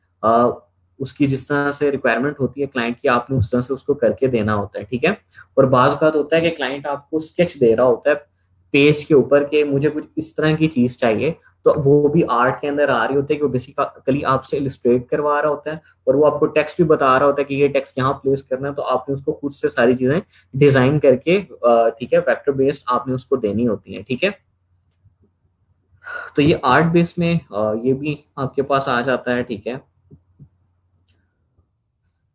उसकी जिस तरह से रिक्वायरमेंट होती है क्लाइंट की, आपने उस तरह से उसको करके देना होता है, ठीक है। और बाज बात होता है कि क्लाइंट आपको स्केच दे रहा होता है पेज के ऊपर कि मुझे कुछ इस तरह की चीज चाहिए, तो वो भी आर्ट के अंदर आ रही होती है कि वो बेसिकली आपसे इलस्ट्रेट करवा रहा होता है और वो आपको टेक्स्ट भी बता रहा होता है कि ये टेक्स्ट यहाँ प्लेस करना है, तो आपने उसको खुद से सारी चीजें डिजाइन करके, ठीक है, वेक्टर बेस्ड आपने उसको देनी होती है, ठीक है। तो ये आर्ट बेस में ये भी आपके पास आ जाता है, ठीक है।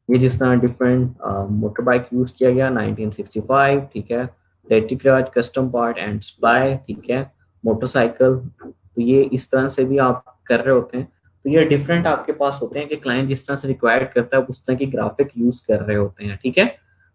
ये जिस तरह डिफरेंट मोटर बाइक यूज किया गया 1965, ठीक है, रेटिक्राज कस्टम पार्ट एंड सप्लाई, ठीक है, मोटरसाइकिल, तो ये इस तरह से भी आप कर रहे होते हैं। तो ये डिफरेंट आपके पास होते हैं कि क्लाइंट जिस तरह से रिक्वायर्ड करता है उस तरह की ग्राफिक यूज कर रहे होते हैं, ठीक है।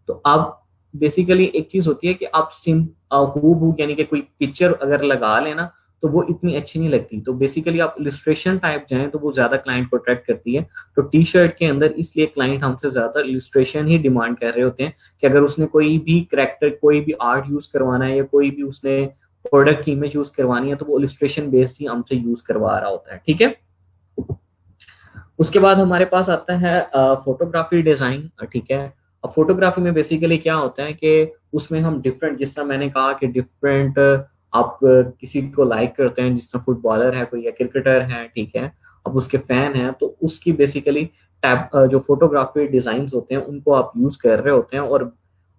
तो आप बेसिकली एक चीज होती है कि आप सिम हूबहू यानी कि कोई पिक्चर अगर लगा लेना तो वो इतनी अच्छी नहीं लगती, तो बेसिकली आप इलस्ट्रेशन टाइप जाएं तो वो ज्यादा क्लाइंट को अट्रैक्ट करती है। तो टी शर्ट के अंदर इसलिए क्लाइंट हमसे ज्यादा इलस्ट्रेशन ही डिमांड कर रहे होते हैं कि अगर उसने कोई भी करेक्टर, कोई भी आर्ट यूज करवाना है या कोई भी उसने प्रोडक्ट की इमेज यूज करवानी है तो वो इलस्ट्रेशन बेस्ड ही हमसे यूज करवा रहा होता है, ठीक है। उसके बाद हमारे पास आता है फोटोग्राफी डिजाइन, ठीक है। अब फोटोग्राफी में बेसिकली क्या होता है कि उसमें हम डिफरेंट, जिस तरह मैंने कहा कि डिफरेंट आप किसी को लाइक करते हैं, जिस तरह फुटबॉलर है कोई या क्रिकेटर है, ठीक है, अब उसके फैन हैं तो उसकी बेसिकली टैब जो फोटोग्राफी डिजाइन होते हैं उनको आप यूज कर रहे होते हैं और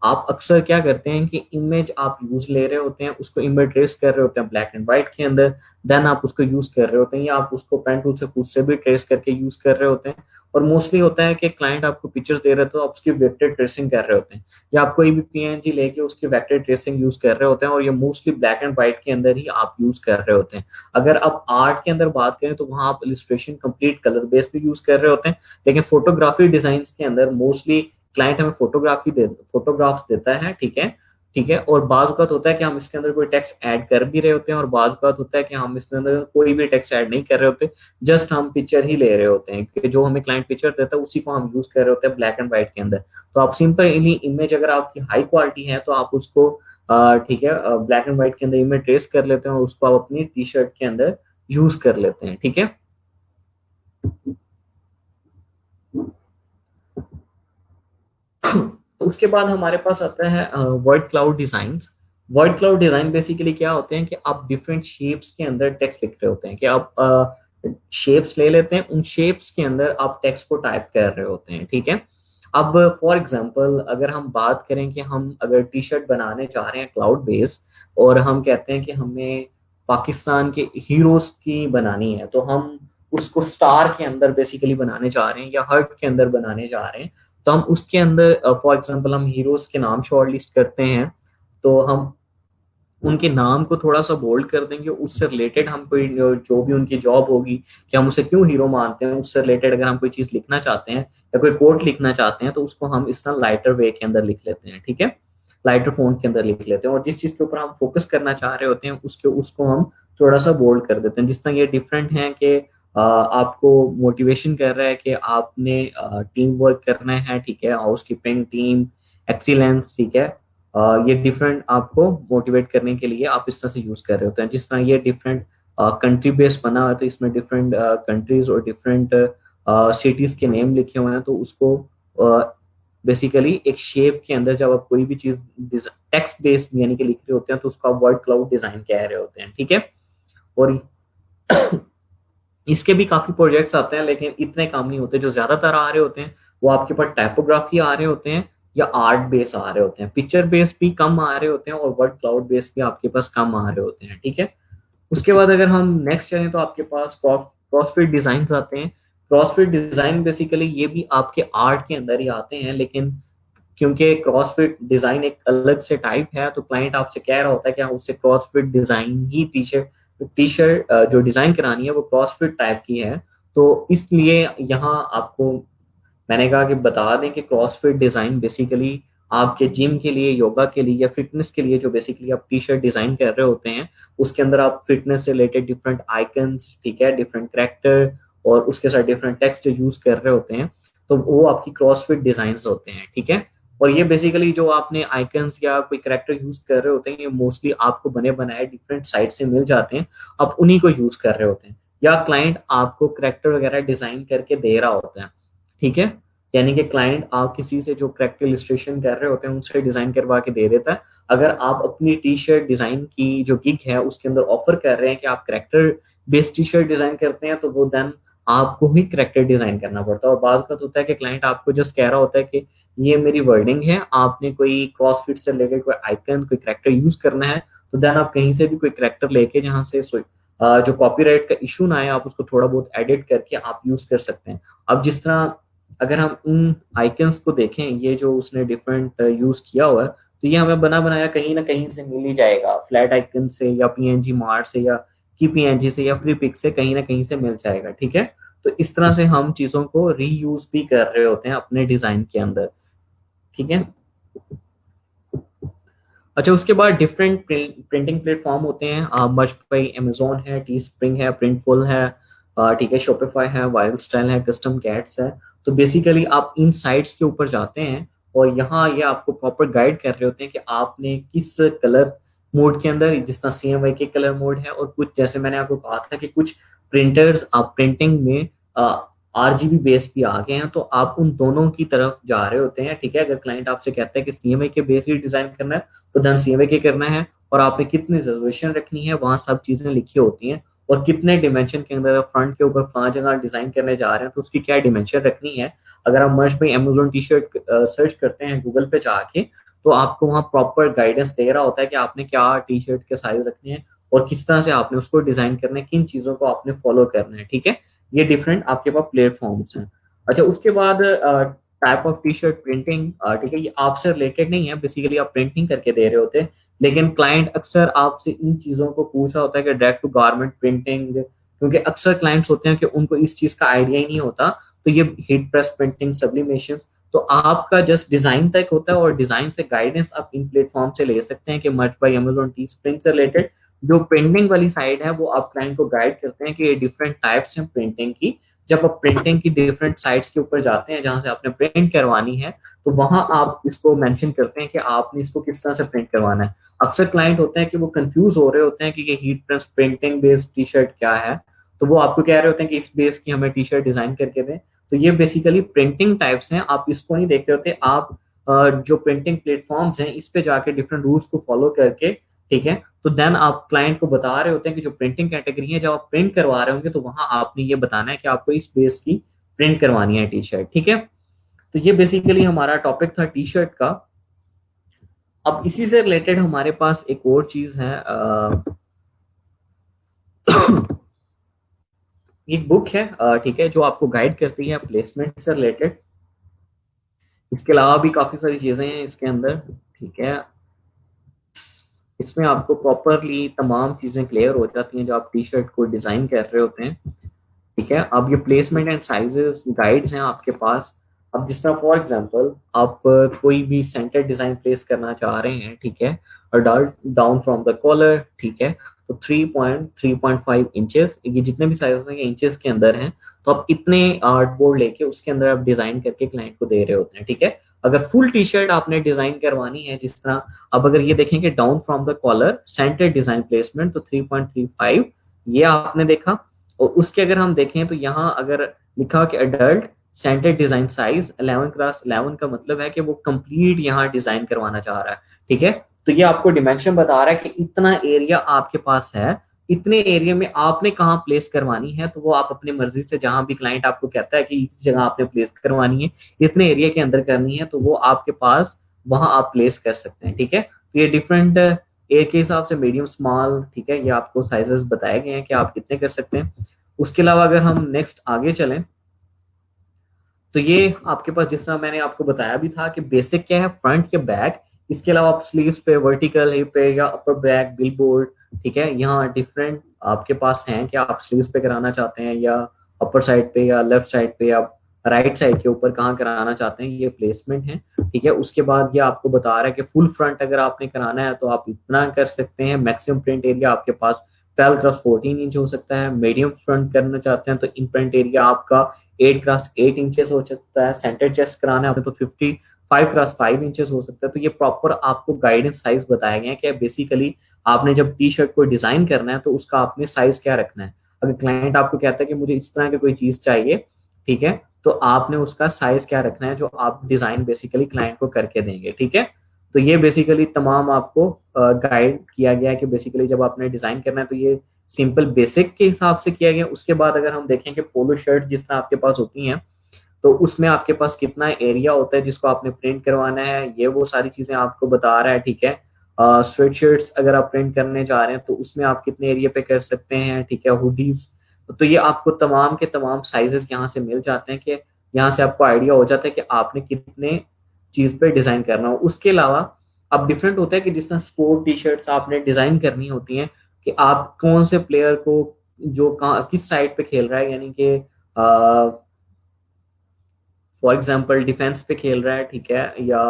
आप अक्सर क्या करते हैं कि इमेज आप यूज ले रहे होते हैं, उसको इमेज ट्रेस कर रहे होते हैं ब्लैक एंड व्हाइट के अंदर, देन आप उसको यूज कर रहे होते हैं, या आप उसको पेन टूल से खुद से भी ट्रेस करके यूज कर रहे होते हैं। और मोस्टली होता है कि क्लाइंट आपको पिक्चर दे रहे हो तो आप उसकी वेक्टर ट्रेसिंग कर रहे होते हैं, या आप कोई भी पीएनजी लेके उसकी वेक्टर ट्रेसिंग यूज कर रहे होते हैं, और ये मोस्टली ब्लैक एंड व्हाइट के अंदर ही आप यूज कर रहे होते हैं। अगर आप आर्ट के अंदर बात करें तो वहां आप इलिस्ट्रेशन कंप्लीट कलर बेस पे यूज कर रहे होते हैं। लेकिन फोटोग्राफी डिजाइन के अंदर मोस्टली क्लाइंट हमें फोटोग्राफ्स देता है, ठीक है। ठीक है, और बाज औक़ात होता है कि हम इसके अंदर कोई टेक्स्ट ऐड कर भी रहे होते हैं, और बाज औक़ात होता है कि हम इसके अंदर कोई भी टेक्स्ट ऐड नहीं कर रहे होते, जस्ट हम पिक्चर ही ले रहे होते हैं कि जो हमें क्लाइंट पिक्चर देता है उसी को हम यूज कर रहे होते हैं ब्लैक एंड व्हाइट के अंदर। तो आप सिंपल इमेज अगर आपकी हाई क्वालिटी है तो आप उसको ठीक है ब्लैक एंड व्हाइट के अंदर इमेज ट्रेस कर लेते हैं और उसको आप अपनी टी शर्ट के अंदर यूज कर लेते हैं, ठीक है। तो उसके बाद हमारे पास आता है word cloud design. Word cloud design basically क्या होते हैं कि आप डिफरेंट शेप्स के अंदर टेक्स्ट लिख रहे होते हैं, कि आप शेप्स ले लेते हैं, उन शेप्स के अंदर आप टेक्स्ट को टाइप कर रहे होते हैं, ठीक है। अब फॉर एग्जांपल अगर हम बात करें कि हम अगर टी शर्ट बनाने जा रहे हैं क्लाउड बेस, और हम कहते हैं कि हमें पाकिस्तान के हीरोज की बनानी है, तो हम उसको स्टार के अंदर बेसिकली बनाने जा रहे हैं या हर्ट के अंदर बनाने जा रहे हैं। तो हम उसके अंदर फॉर एग्जांपल हम हीरोज के नाम शॉर्ट लिस्ट करते हैं, तो हम उनके नाम को थोड़ा सा बोल्ड कर देंगे, उससे रिलेटेड हम कोई जो भी उनकी जॉब होगी कि हम उसे क्यों हीरो मानते हैं, उससे रिलेटेड अगर हम कोई चीज लिखना चाहते हैं या कोई कोट लिखना चाहते हैं तो उसको हम इस तरह लाइटर वे के अंदर लिख लेते हैं, ठीक है। लाइटर फोन के अंदर लिख लेते हैं, और जिस चीज के ऊपर हम फोकस करना चाह रहे होते हैं उसको हम थोड़ा सा बोल्ड कर देते हैं। जिस तरह ये डिफरेंट है कि आपको मोटिवेशन कर रहा है कि आपने टीम वर्क करना है, ठीक है, हाउस कीपिंग टीम एक्सीलेंस, ठीक है। ये डिफरेंट आपको मोटिवेट करने के लिए आप इस तरह से यूज कर रहे होते हैं। जिस तरह ये डिफरेंट कंट्री बेस्ड बना हुआ है तो इसमें डिफरेंट कंट्रीज और डिफरेंट सिटीज के नेम लिखे हुए हैं, तो उसको बेसिकली एक शेप के अंदर जब आप कोई भी चीज टेक्स्ट बेस्ड यानी कि लिख रहे होते हैं तो उसको आप वर्ड क्लाउड डिजाइन कह रहे होते हैं, ठीक है। और इसके भी काफी प्रोजेक्ट्स आते हैं, लेकिन इतने काम नहीं होते। जो ज्यादातर आ रहे होते हैं वो आपके पास टाइपोग्राफी आ रहे होते हैं या आर्ट बेस आ रहे होते हैं। पिक्चर बेस भी कम आ रहे होते हैं और वर्ड क्लाउड बेस भी आपके पास कम आ रहे होते हैं, ठीक है। उसके बाद अगर हम नेक्स्ट चलें तो आपके पास क्रॉसफिट डिजाइन आते हैं। क्रॉसफिट डिजाइन बेसिकली ये भी आपके आर्ट के अंदर ही आते हैं, लेकिन क्योंकि क्रॉसफिट डिजाइन एक अलग से टाइप है तो क्लाइंट आपसे कह रहा होता है कि हम उससे क्रॉसफिट डिजाइन ही टी शर्ट जो डिजाइन करानी है वो क्रॉसफिट टाइप की है। तो इसलिए यहाँ आपको मैंने कहा कि बता दें कि क्रॉसफिट डिजाइन बेसिकली आपके जिम के लिए, योगा के लिए या फिटनेस के लिए जो बेसिकली आप टी शर्ट डिजाइन कर रहे होते हैं, उसके अंदर आप फिटनेस से रिलेटेड डिफरेंट आइकन्स, ठीक है, डिफरेंट करेक्टर और उसके साथ डिफरेंट टेक्स्ट यूज कर रहे होते हैं, तो वो आपकी क्रॉसफिट डिजाइन होते हैं, ठीक है। और ये बेसिकली जो आपने आइकन्स या कोई करेक्टर यूज कर रहे होते हैं ये मोस्टली आपको बने बनाए डिफरेंट साइट से मिल जाते हैं, आप उन्हीं को यूज कर रहे होते हैं, या क्लाइंट आपको करेक्टर वगैरह डिजाइन करके दे रहा होता है, ठीक है। यानी कि क्लाइंट आप किसी से जो करेक्टर इलस्ट्रेशन कर रहे होते हैं उनसे डिजाइन करवा के दे देता है। अगर आप अपनी टी शर्ट डिजाइन की जो गिग है उसके अंदर ऑफर कर रहे हैं कि आप character based T shirt design करते हैं, तो वो देन आपको ही करेक्टर डिजाइन करना पड़ता है। और बात का होता है कि क्लाइंट आपको जस्ट कह रहा होता है कि ये मेरी वर्डिंग है, आपने कोई क्रॉसफिट से रिलेटेड कोई आइकन कोई करेक्टर यूज करना है, तो देन आप कहीं से भी कोई करेक्टर लेके जहाँ से जो कॉपीराइट का इशू ना आए आप उसको थोड़ा बहुत एडिट करके आप यूज कर सकते हैं। अब जिस तरह अगर हम इन आइकन्स को देखें, ये जो उसने डिफरेंट यूज किया हुआ है, तो ये हमें बना बनाया कहीं ना कहीं से मिल ही जाएगा, फ्लैट आइकन से या पीएनजी मार्ट से या की पीएनजी से या फ्री पिक से कहीं ना कहीं से मिल जाएगा, ठीक है। तो इस तरह से हम चीजों को रीयूज भी कर रहे होते हैं अपने डिजाइन के अंदर, ठीक है। अच्छा, उसके बाद डिफरेंट प्रिंटिंग प्लेटफॉर्म होते हैं, मर्चपाई अमेजोन है, टी स्प्रिंग है, प्रिंटफुल है, ठीक है, शॉपिफाई है, वाइल्ड स्टाइल है, कस्टम कैट्स है। तो बेसिकली आप इन साइट्स के ऊपर जाते हैं और यहाँ ये आपको प्रॉपर गाइड कर रहे होते हैं कि आपने किस कलर मोड के अंदर, जिस तरह CMYK के कलर मोड है, और कुछ जैसे मैंने आपको कहा था कि कुछ प्रिंटर्स आप प्रिंटिंग में RGB बेस भी आ गए हैं, तो आप उन दोनों की तरफ जा रहे होते हैं, ठीक है। अगर क्लाइंट आपसे कहता है कि CMYK बेस ही डिजाइन करना है तो देन CMYK करना है, और आपने कितनी रेजोल्यूशन रखनी है वहां सब चीजें लिखी होती हैं, और कितने डिमेंशन के अंदर फ्रंट के ऊपर 5 जगह डिजाइन करने जा रहे हैं तो उसकी क्या डिमेंशन रखनी है। अगर आप मर्च भाई अमेजोन टी शर्ट सर्च करते हैं गूगल पे जाके, तो आपको वहाँ प्रॉपर गाइडेंस दे रहा होता है कि आपने क्या टी शर्ट के साइज रखने हैं और किस तरह से आपने उसको डिजाइन करना है, किन चीजों को आपने फॉलो करना है। ठीक है, ये डिफरेंट आपके पास प्लेटफॉर्म्स हैं। अच्छा, उसके बाद type of T shirt printing, ठीक है, ये आपसे रिलेटेड नहीं है, बेसिकली आप प्रिंटिंग करके दे रहे होते हैं, लेकिन क्लाइंट अक्सर आपसे इन चीजों को पूछ रहा होता है कि डायरेक्ट टू गारमेंट प्रिंटिंग, क्योंकि अक्सर क्लाइंट्स होते हैं कि उनको इस चीज का आइडिया ही नहीं होता। तो ये हीट प्रेस प्रिंटिंग, सब्लिमेशन, तो आपका जस्ट डिजाइन तक होता है और डिजाइन से गाइडेंस आप इन प्लेटफॉर्म से ले सकते हैं कि मर्ज बाय अमेजोन टी स्प्रिंग से रिलेटेड जो प्रिंटिंग वाली साइड है वो आप क्लाइंट को गाइड करते हैं कि ये डिफरेंट टाइप्स हैं प्रिंटिंग की। जब आप प्रिंटिंग की डिफरेंट साइट्स के ऊपर जाते हैं जहां से आपने प्रिंट करवानी है, तो वहां आप इसको मेंशन करते हैं कि आपने इसको किस तरह से प्रिंट करवाना है। अक्सर क्लाइंट होते हैं कि वो कंफ्यूज हो रहे होते हैं कि ये heat press printing based T shirt क्या है, तो वो आपको कह रहे होते हैं कि इस बेस की हमें टी शर्ट डिजाइन करके दें। तो ये बेसिकली प्रिंटिंग टाइप्स हैं, आप इसको नहीं देख रहे होते। आप जो प्रिंटिंग प्लेटफॉर्म्स हैं इस पे जाके डिफरेंट रूल्स को फॉलो करके, ठीक है, तो देन आप क्लाइंट को बता रहे होते हैं कि जो प्रिंटिंग कैटेगरी है, जब आप प्रिंट करवा रहे होंगे तो वहां आपने ये बताना है कि आपको इस बेस की प्रिंट करवानी है टी शर्ट। ठीक है, तो ये बेसिकली हमारा टॉपिक था टी शर्ट का। अब इसी से रिलेटेड हमारे पास एक और चीज है, एक बुक है, ठीक है, जो आपको गाइड करती है प्लेसमेंट से रिलेटेड। इसके अलावा भी काफी सारी चीजें हैं इसके अंदर। ठीक है, इसमें आपको प्रॉपरली तमाम चीजें क्लियर हो जाती हैं जो आप टी शर्ट को डिजाइन कर रहे होते हैं। ठीक है, अब ये प्लेसमेंट एंड साइजेस गाइड्स हैं आपके पास। अब जिस तरह फॉर एग्जांपल आप कोई भी सेंटर डिजाइन प्लेस करना चाह रहे हैं, ठीक है, adult down from the collar, ठीक है, तो 3.5 इंचेस, ये जितने भी साइजेस हैं ये इंचेस के अंदर हैं। तो आप इतने आर्ट बोर्ड लेके उसके अंदर आप डिजाइन करके क्लाइंट को दे रहे होते हैं। ठीक है, अगर फुल टी शर्ट आपने डिजाइन करवानी है जिस तरह, अब अगर ये देखेंगे down from the collar centre design placement, तो 3.35 ये आपने देखा। और उसके अगर हम देखें तो यहाँ अगर लिखा हो कि adult centre design size 11x11 का मतलब है कि वो कंप्लीट यहाँ डिजाइन करवाना चाह रहा है। ठीक है, तो ये आपको डिमेंशन बता रहा है कि इतना एरिया आपके पास है, इतने एरिया में आपने कहाँ प्लेस करवानी है, तो वो आप अपनी मर्जी से जहां भी क्लाइंट आपको कहता है कि इस जगह आपने प्लेस करवानी है, इतने एरिया के अंदर करनी है, तो वो आपके पास वहां आप प्लेस कर सकते हैं। ठीक है, तो ये डिफरेंट ए के हिसाब से मीडियम स्मॉल, ठीक है, ये आपको साइजेस बताए गए हैं कि आप कितने कर सकते हैं। उसके अलावा अगर हम नेक्स्ट आगे चलें तो ये आपके पास जिस तरह मैंने आपको बताया भी था कि बेसिक क्या है, फ्रंट के बैक, इसके अलावा आप स्लीव्स पे, वर्टिकल हिप पे या अपर बैक बिल बोर्ड, ठीक है, यहाँ डिफरेंट आपके पास हैं कि आप स्लीव्स पे कराना चाहते हैं या अपर साइड पे या लेफ्ट साइड पे या राइट साइड के ऊपर कहाँ कराना चाहते हैं, ये प्लेसमेंट है। ठीक है, उसके बाद ये आपको बता रहा है कि फुल फ्रंट अगर आपने कराना है तो आप इतना कर सकते हैं। मैक्सिमम प्रिंट एरिया आपके पास 12x14 इंच हो सकता है। मीडियम फ्रंट करना चाहते हैं तो इन प्रिंट एरिया आपका 8x8 इंचेस हो सकता है। सेंटर चेस्ट कराना है तो 55x5 इंचेस हो सकता है। तो ये प्रॉपर आपको गाइडेंस साइज बताया गया है कि बेसिकली आपने जब टी शर्ट को डिजाइन करना है तो उसका आपने साइज क्या रखना है। अगर क्लाइंट आपको कहता है कि मुझे इस तरह की कोई चीज चाहिए, ठीक है, तो आपने उसका साइज क्या रखना है जो आप डिजाइन बेसिकली क्लाइंट को करके देंगे। ठीक है, तो ये बेसिकली तमाम आपको गाइड किया गया है कि बेसिकली जब आपने डिजाइन करना है तो ये सिंपल बेसिक के हिसाब से किया गया। उसके बाद अगर हम देखें कि पोलो शर्ट जिस तरह आपके पास होती हैं तो उसमें आपके पास कितना एरिया होता है जिसको आपने प्रिंट करवाना है, ये वो सारी चीजें आपको बता रहा है। ठीक है, स्वेट शर्ट्स अगर आप प्रिंट करने जा रहे हैं तो उसमें आप कितने एरिया पे कर सकते हैं। ठीक है, हुडीज, तो ये आपको तमाम के तमाम साइजेस यहाँ से मिल जाते हैं कि यहाँ से आपको आइडिया हो जाता है कि आपने कितने चीज पे डिजाइन करना हो। उसके अलावा अब डिफरेंट होता है कि जिस तरह स्पोर्ट टी शर्ट्स आपने डिजाइन करनी होती हैं कि आप कौन से प्लेयर को जो कहाँ किस साइड पे खेल रहा है, यानी कि फॉर एग्जांपल डिफेंस पे खेल रहा है, ठीक है, या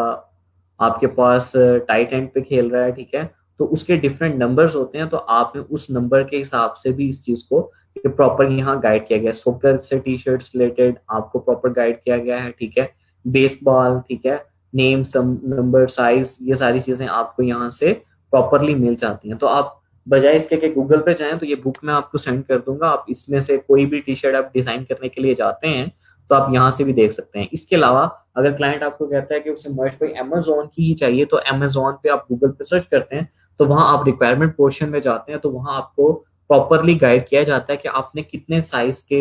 आपके पास टाइट एंड पे खेल रहा है, ठीक है, तो उसके डिफरेंट नंबर्स होते हैं। तो आपने उस नंबर के हिसाब से भी इस चीज को प्रॉपर यहाँ गाइड किया गया है। सोकर से टी शर्ट्स रिलेटेड आपको प्रॉपर गाइड किया गया है। ठीक है, बेसबॉल, ठीक है, नेम, सम, नंबर, साइज, ये सारी चीजें आपको यहाँ से प्रॉपरली मिल जाती हैं। तो आप बजाय इसके कि गूगल पे जाएं तो ये बुक मैं आपको सेंड कर दूंगा, आप इसमें से कोई भी टी शर्ट आप डिजाइन करने के लिए जाते हैं तो आप यहाँ से भी देख सकते हैं। इसके अलावा अगर क्लाइंट आपको कहता है कि उसे मर्ज कोई अमेजोन की ही चाहिए तो अमेजोन पे आप गूगल पे सर्च करते हैं तो वहां आप रिक्वायरमेंट पोर्शन में जाते हैं तो वहां आपको प्रॉपरली गाइड किया जाता है कि आपने कितने साइज के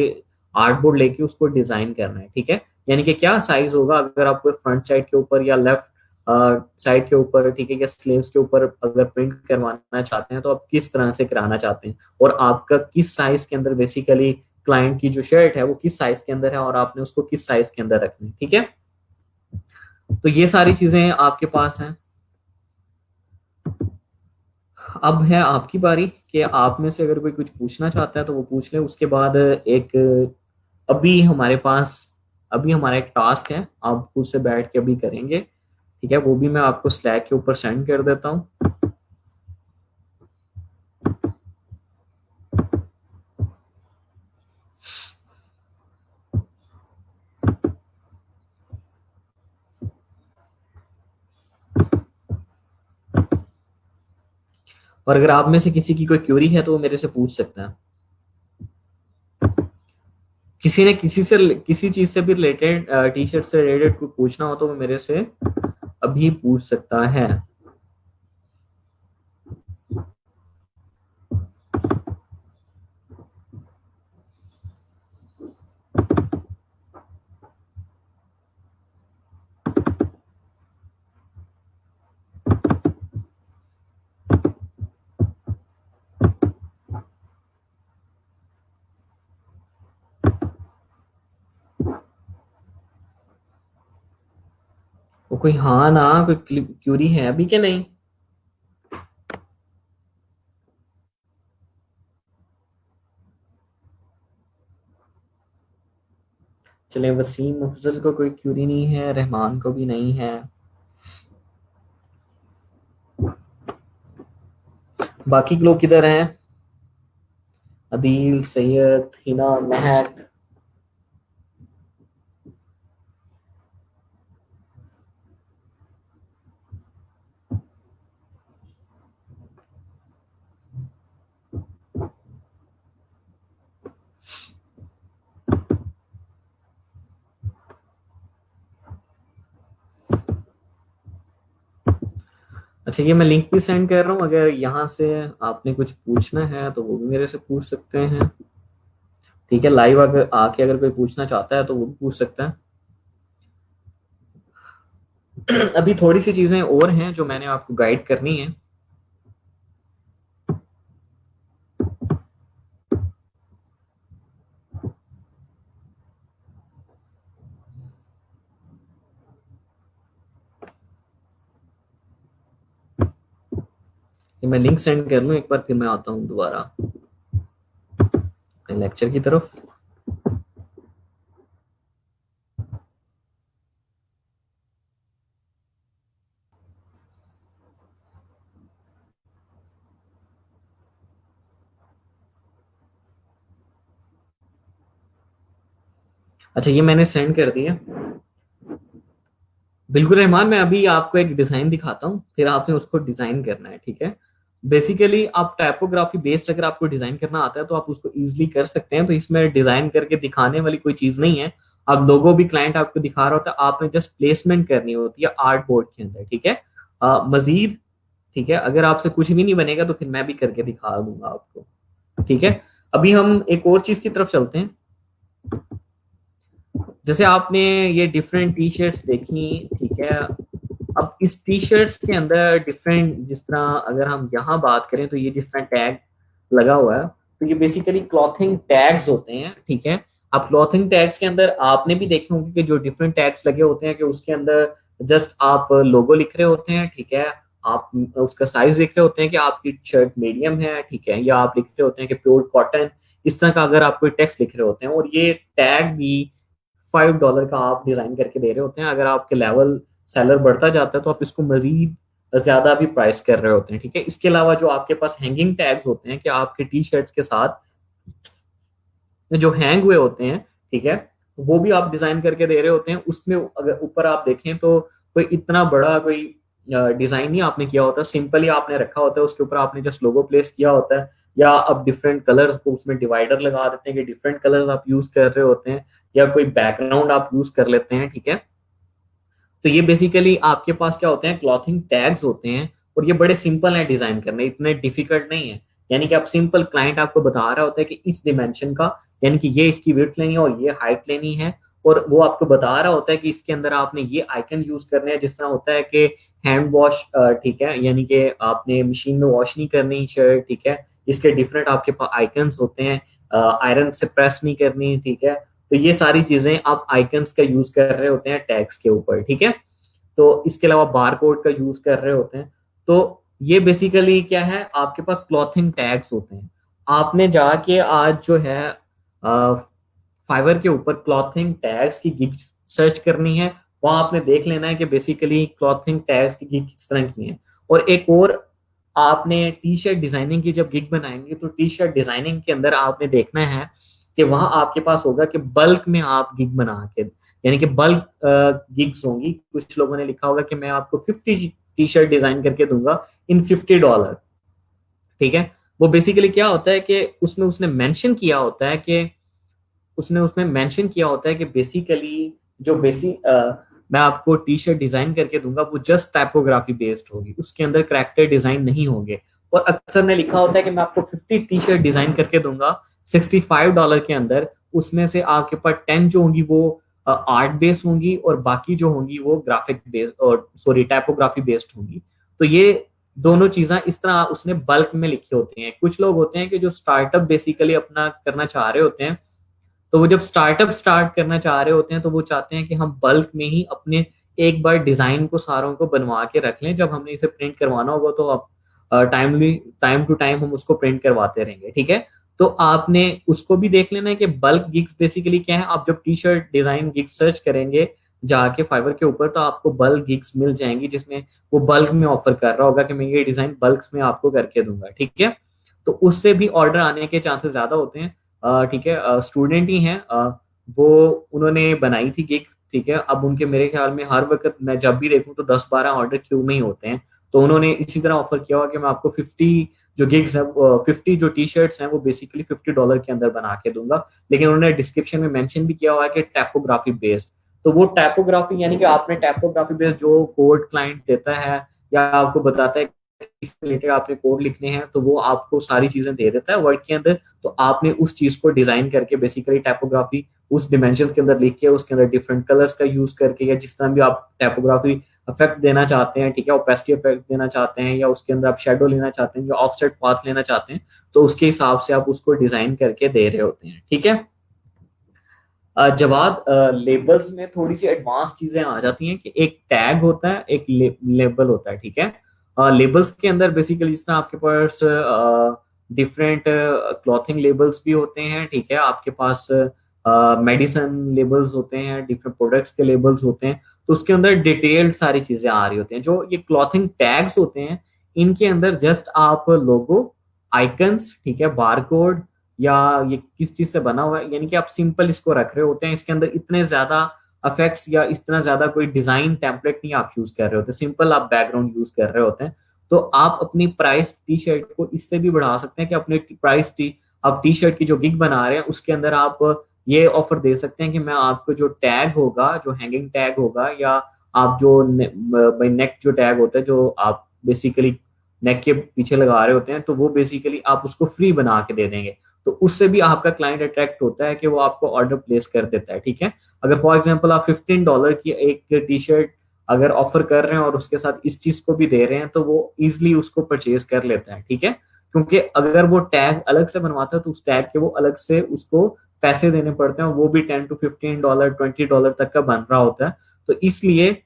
आर्टबोर्ड लेके उसको डिजाइन करना है। ठीक है, यानी कि क्या साइज होगा अगर आपको फ्रंट साइड के ऊपर या लेफ्ट साइड के ऊपर, ठीक है, या स्लीव्स के ऊपर अगर प्रिंट करवाना चाहते हैं तो आप किस तरह से कराना चाहते हैं, और आपका किस साइज के अंदर बेसिकली क्लाइंट की जो शर्ट है वो किस साइज के अंदर है और आपने उसको किस साइज के अंदर रखना है, ठीक है। तो ये सारी चीजें आपके पास हैं। अब है आपकी बारी कि आप में से अगर कोई कुछ पूछना चाहता है तो वो पूछ ले। उसके बाद एक अभी हमारे पास अभी हमारा एक टास्क है, आप खुद से बैठ के अभी करेंगे, ठीक है, वो भी मैं आपको स्लैक के ऊपर सेंड कर देता हूँ। और अगर आप में से किसी की कोई क्यूरी है तो वो मेरे से पूछ सकता है। किसी ने किसी चीज से भी रिलेटेड, टी शर्ट से रिलेटेड कुछ पूछना हो तो वो मेरे से अभी पूछ सकता है। वो कोई हाँ ना कोई क्यूरी है अभी के नहीं? चले, वसीम अफजल को कोई क्यूरी नहीं है, रहमान को भी नहीं है। बाकी लोग किधर हैं? अदील, सैयद, हिना, महक। अच्छा, ये मैं लिंक भी सेंड कर रहा हूँ, अगर यहाँ से आपने कुछ पूछना है तो वो भी मेरे से पूछ सकते हैं, ठीक है। लाइव अगर आके अगर कोई पूछना चाहता है तो वो भी पूछ सकता है। अभी थोड़ी सी चीजें और हैं जो मैंने आपको गाइड करनी है। ये मैं लिंक सेंड कर लूँ एक बार, फिर मैं आता हूँ दोबारा अपने लेक्चर की तरफ। अच्छा, ये मैंने सेंड कर दिया। बिल्कुल रहमान, मैं अभी आपको एक डिजाइन दिखाता हूँ, फिर आपने उसको डिजाइन करना है, ठीक है। बेसिकली आप टाइपोग्राफी बेस्ड अगर आपको डिजाइन करना आता है तो आप उसको इजीली कर सकते हैं, तो इसमें डिजाइन करके दिखाने वाली कोई चीज नहीं है। अब लोगो भी क्लाइंट आपको दिखा रहा होता है, आपने जस्ट प्लेसमेंट करनी होती है आर्ट बोर्ड के अंदर, ठीक है। मजीद, ठीक है, अगर आपसे कुछ भी नहीं बनेगा तो फिर मैं भी करके दिखा दूंगा आपको, ठीक है। अभी हम एक और चीज की तरफ चलते हैं। जैसे आपने ये डिफरेंट टी शर्ट्स देखी, ठीक है। अब इस टी शर्ट्स के अंदर डिफरेंट, जिस तरह अगर हम यहाँ बात करें तो ये डिफरेंट टैग लगा हुआ है, तो ये बेसिकली क्लॉथिंग टैग्स होते हैं, ठीक है। अब क्लॉथिंग टैग्स के अंदर आपने भी देखे होंगे कि जो डिफरेंट टैग्स लगे होते हैं कि उसके अंदर जस्ट आप लोगो लिख रहे होते हैं, ठीक है। आप उसका साइज लिख रहे होते हैं कि आपकी शर्ट मीडियम है, ठीक है, या आप लिख रहे होते हैं कि प्योर कॉटन, इस तरह का अगर आप कोई टेक्स्ट लिख रहे होते हैं। और ये टैग भी $5 का आप डिजाइन करके दे रहे होते हैं। अगर आपके लेवल सेलर बढ़ता जाता है तो आप इसको मजीद ज्यादा भी प्राइस कर रहे होते हैं, ठीक है। इसके अलावा जो आपके पास हैंगिंग टैग्स होते हैं कि आपके टी शर्ट्स के साथ जो हैंग हुए होते हैं, ठीक है, वो भी आप डिजाइन करके दे रहे होते हैं। उसमें अगर ऊपर आप देखें तो कोई इतना बड़ा कोई डिजाइन नहीं आपने किया होता, सिंपली आपने रखा होता है, उसके ऊपर आपने जस्ट लोगो प्लेस किया होता है, या आप डिफरेंट कलर्स को उसमें डिवाइडर लगा देते हैं कि डिफरेंट कलर्स आप यूज कर रहे होते हैं, या कोई बैकग्राउंड आप यूज कर लेते हैं, ठीक है। तो ये बेसिकली आपके पास क्या होते हैं, क्लॉथिंग टैग्स होते हैं, और ये बड़े सिंपल है डिजाइन करने, इतने डिफिकल्ट नहीं है। यानी कि आप सिंपल, क्लाइंट आपको बता रहा होता है कि इस डिमेंशन का, यानी कि ये इसकी विड्थ लेनी है और ये हाइट लेनी है, और वो आपको बता रहा होता है कि इसके अंदर आपने ये आइकन यूज करने हैं। जिस तरह होता है कि हैंड वॉश, ठीक है, यानी कि आपने मशीन में वॉश नहीं करनी शर्ट, ठीक है, इसके डिफरेंट आपके पास आइकन्स होते हैं। आयरन से प्रेस नहीं करनी, ठीक है। तो ये सारी चीजें आप आइकन्स का यूज कर रहे होते हैं टैग्स के ऊपर, ठीक है। तो इसके अलावा बार कोड का यूज कर रहे होते हैं। तो ये बेसिकली क्या है, आपके पास क्लॉथिंग टैग्स होते हैं। आपने जाके आज जो है फाइवर के ऊपर क्लॉथिंग टैग्स की गिग सर्च करनी है। वहां आपने देख लेना है कि बेसिकली क्लॉथिंग टैग्स की गिग किस तरह की है। और एक और, आपने टी शर्ट डिजाइनिंग की जब गिग बनाएंगे तो टी शर्ट डिजाइनिंग के अंदर आपने देखना है कि वहां आपके पास होगा कि बल्क में आप गिग बना के, यानी कि बल्क गिग्स होंगी। कुछ लोगों ने लिखा होगा कि मैं आपको 50 टी शर्ट डिजाइन करके दूंगा इन $50, ठीक है। वो बेसिकली क्या होता है कि उसमें उसने मेंशन किया होता है कि उसने उसमें मेंशन किया होता है कि बेसिकली जो मैं आपको टी शर्ट डिजाइन करके दूंगा वो जस्ट टाइपोग्राफी बेस्ड होगी, उसके अंदर करैक्टर डिजाइन नहीं होंगे। और अक्सर ने लिखा होता है कि मैं आपको 50 टी शर्ट डिजाइन करके दूंगा $65 के अंदर। उसमें से आपके पास 10 जो होंगी वो आर्ट बेस्ड होंगी और बाकी जो होंगी वो ग्राफिक बेस्ड और सॉरी टाइपोग्राफी बेस्ड होंगी। तो ये दोनों चीजें इस तरह उसने बल्क में लिखी होती हैं। कुछ लोग होते हैं कि जो स्टार्टअप बेसिकली अपना करना चाह रहे होते हैं, तो वो जब स्टार्टअप स्टार्ट करना चाह रहे होते हैं तो वो चाहते हैं कि हम बल्क में ही अपने एक बार डिजाइन को सारों को बनवा के रख लें। जब हमने इसे प्रिंट करवाना होगा तो अब टाइमली टाइम टू टाइम हम उसको प्रिंट करवाते रहेंगे, ठीक है। तो आपने उसको भी देख लेना है कि बल्क गिग्स बेसिकली क्या है। आप जब T shirt design gigs search करेंगे जाके फाइवर के ऊपर तो आपको बल्क गिग्स मिल जाएंगी जिसमें वो बल्क में ऑफर कर रहा होगा कि मैं ये डिजाइन बल्क में आपको करके दूंगा, ठीक है। तो उससे भी ऑर्डर आने के चांसेस ज्यादा होते हैं। ठीक है, स्टूडेंट ही हैं, वो उन्होंने बनाई थी गिग, ठीक है। अब उनके मेरे ख्याल में हर वक्त मैं जब भी देखूं तो 10-12 ऑर्डर क्यू में ही होते हैं। तो उन्होंने इसी तरह ऑफर किया हुआ कि मैं आपको 50 जो गिग्स है, 50 जो टी शर्ट्स हैं वो बेसिकली $50 के अंदर बना के दूंगा। लेकिन उन्होंने डिस्क्रिप्शन में मेंशन भी किया हुआ है कि टाइपोग्राफी बेस्ड। तो वो टाइपोग्राफी यानी कि आपने टाइपोग्राफी बेस्ड जो कोड क्लाइंट देता है या आपको बताता है इससे रिलेटेड आपने कोड लिखने हैं तो वो आपको सारी चीजें दे देता है वर्ड के अंदर। तो आपने उस चीज को डिजाइन करके बेसिकली टाइपोग्राफी उस डिमेंशन के अंदर लिख के उसके अंदर डिफरेंट कलर्स का यूज करके या जिस तरह भी आप टाइपोग्राफी इफेक्ट देना चाहते हैं, ठीक है, ओपेसिटी इफेक्ट देना चाहते हैं या उसके अंदर आप शेडो लेना चाहते हैं या ऑफसेट पाथ लेना चाहते हैं, तो उसके हिसाब से आप उसको डिजाइन करके दे रहे होते हैं, ठीक है। जवाब लेबल्स में थोड़ी सी एडवांस चीजें आ जाती हैं कि एक टैग होता है, एक लेबल होता है, ठीक है। लेबल्स के अंदर बेसिकली जिस तरह आपके पास डिफरेंट क्लॉथिंग लेबल्स भी होते हैं, ठीक है, आपके पास मेडिसिन लेबल्स होते हैं, डिफरेंट प्रोडक्ट्स के लेबल्स होते हैं। तो उसके अंदर डिटेल्ड सारी चीजें आ रही होती हैं। जो ये क्लॉथिंग टैग्स होते हैं इनके अंदर जस्ट आप लोगो, आइकन्स, ठीक है, बारकोड या ये किस चीज से बना हुआ है, यानी कि आप सिंपल इसको रख रहे होते हैं। इसके अंदर इतने ज्यादा इफेक्ट्स या इतना ज्यादा कोई डिजाइन टेम्पलेट नहीं आप यूज कर रहे होते, सिंपल आप बैकग्राउंड यूज कर रहे होते हैं। तो आप अपनी प्राइस टी शर्ट को इससे भी बढ़ा सकते हैं कि अपने प्राइस टी आप टी शर्ट की जो गिग बना रहे हैं उसके अंदर आप ये ऑफर दे सकते हैं कि मैं आपको जो टैग होगा, जो हैंगिंग टैग होगा या आप जो नेक जो टैग होता है जो आप बेसिकली नेक के पीछे लगा रहे होते हैं, तो वो बेसिकली आप उसको फ्री बना के दे देंगे। तो उससे भी आपका क्लाइंट अट्रैक्ट होता है कि वो आपको ऑर्डर प्लेस कर देता है, ठीक है। अगर फॉर एग्जांपल आप $15 की एक टी शर्ट अगर ऑफर कर रहे हैं और उसके साथ इस चीज को भी दे रहे हैं तो वो इजिली उसको परचेज कर लेता है, ठीक है। क्योंकि अगर वो टैग अलग से बनवाता है तो उस टैग के वो अलग से उसको पैसे देने पड़ते हैं, वो भी $10 to $15 $20 तक का बन रहा होता है। तो इसलिए,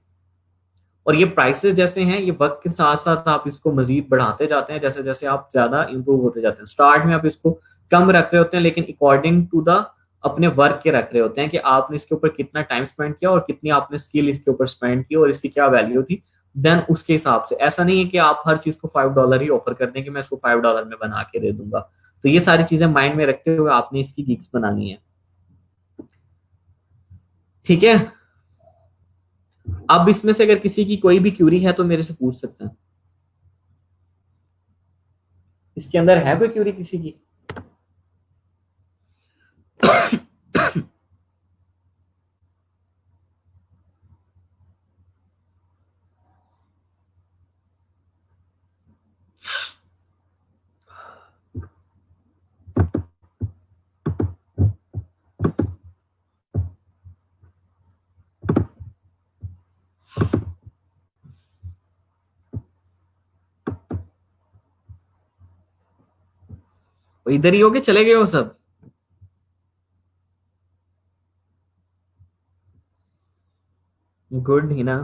और ये प्राइसेस जैसे हैं ये वक्त के साथ साथ आप इसको मजीद बढ़ाते जाते हैं जैसे जैसे आप ज्यादा इंप्रूव होते जाते हैं। स्टार्ट में आप इसको कम रख रहे होते हैं लेकिन अकॉर्डिंग टू द अपने वर्क के रख रहे होते हैं कि आपने इसके ऊपर कितना टाइम स्पेंड किया और कितनी आपने स्किल इसके ऊपर स्पेंड की और इसकी क्या वैल्यू थी। देन उसके हिसाब से, ऐसा नहीं है कि आप हर चीज को $5 ही ऑफर कर दें कि मैं इसको $5 में बना के दे दूंगा। तो ये सारी चीजें माइंड में रखते हुए आपने इसकी गिग्स बनानी है, ठीक है। अब इसमें से अगर किसी की कोई भी क्यूरी है तो मेरे से पूछ सकते हैं। इसके अंदर है कोई क्यूरी किसी की? इधर ही हो के चले गए हो सब? गुड ही ना।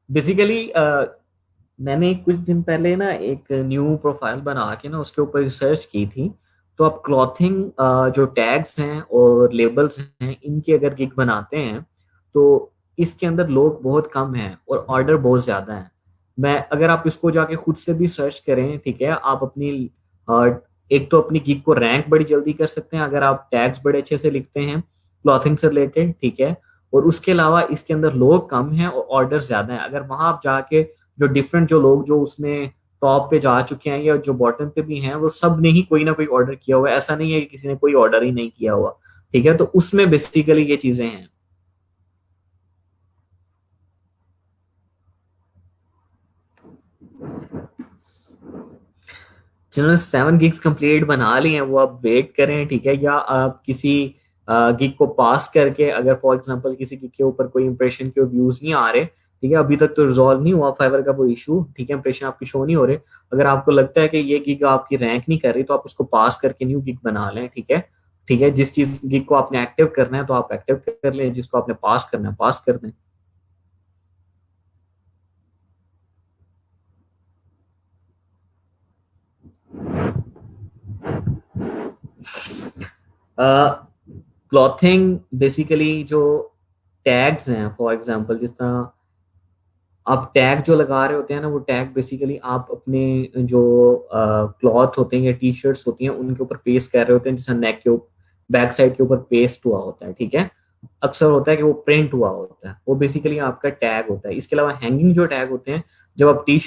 बेसिकली मैंने कुछ दिन पहले ना एक न्यू प्रोफाइल बना के ना उसके ऊपर रिसर्च की थी। तो अब क्लॉथिंग जो टैग्स हैं और लेबल्स हैं इनकी अगर गिग बनाते हैं तो इसके अंदर लोग बहुत कम हैं और ऑर्डर बहुत ज़्यादा हैं। मैं अगर आप इसको जाके खुद से भी सर्च करें, ठीक है, आप अपनी एक तो अपनी गिग को रैंक बड़ी जल्दी कर सकते हैं अगर आप टैग्स बड़े अच्छे से लिखते हैं क्लॉथिंग से रिलेटेड, ठीक है। और उसके अलावा इसके अंदर लोग कम हैं और ऑर्डर ज़्यादा हैं। अगर वहां आप जाके जो डिफरेंट जो लोग जो उसमें टॉप पे जा चुके हैं या जो बॉटम पे भी हैं वो सब ने ही कोई ना कोई ऑर्डर किया हुआ है, ऐसा नहीं है कि किसी ने कोई ऑर्डर ही नहीं किया हुआ। ठीक है, तो उसमें बेसिकली ये चीजें हैं। जिन्होंने 7 गिग्स कंप्लीट बना ली हैं वो अब वेट करें, ठीक है, या आप किसी गिग को पास करके अगर फॉर एग्जांपल किसी गिग के ऊपर कोई इंप्रेशन के व्यूज नहीं आ रहे, ठीक है, अभी तक तो रिजॉल्व नहीं हुआ फाइवर का वो इशू, ठीक है, इंप्रेशन आपकी शो नहीं हो रहे। अगर आपको लगता है कि ये गिग आपकी रैंक नहीं कर रही तो आप उसको पास करके न्यू गिग बना लें, ठीक है। ठीक है, जिस चीज गिग को आपने एक्टिव करना है तो आप एक्टिव कर लें, जिसको आपने पास करना है पास कर दें। क्लॉथिंग बेसिकली जो टैग्स हैं फॉर एग्जांपल, जिस तरह आप टैग जो लगा रहे होते हैं ना वो टैग बेसिकली आप अपने जो क्लॉथ होते हैं या टी शर्ट्स होती हैं उनके ऊपर पेस्ट कर रहे होते हैं, जैसे नेक के बैक साइड के ऊपर पेस्ट हुआ होता है, ठीक है। अक्सर होता है कि वो प्रिंट हुआ होता है, वो बेसिकली आपका टैग होता है। इसके अलावा हैंगिंग जो टैग होते हैं, जब आप टी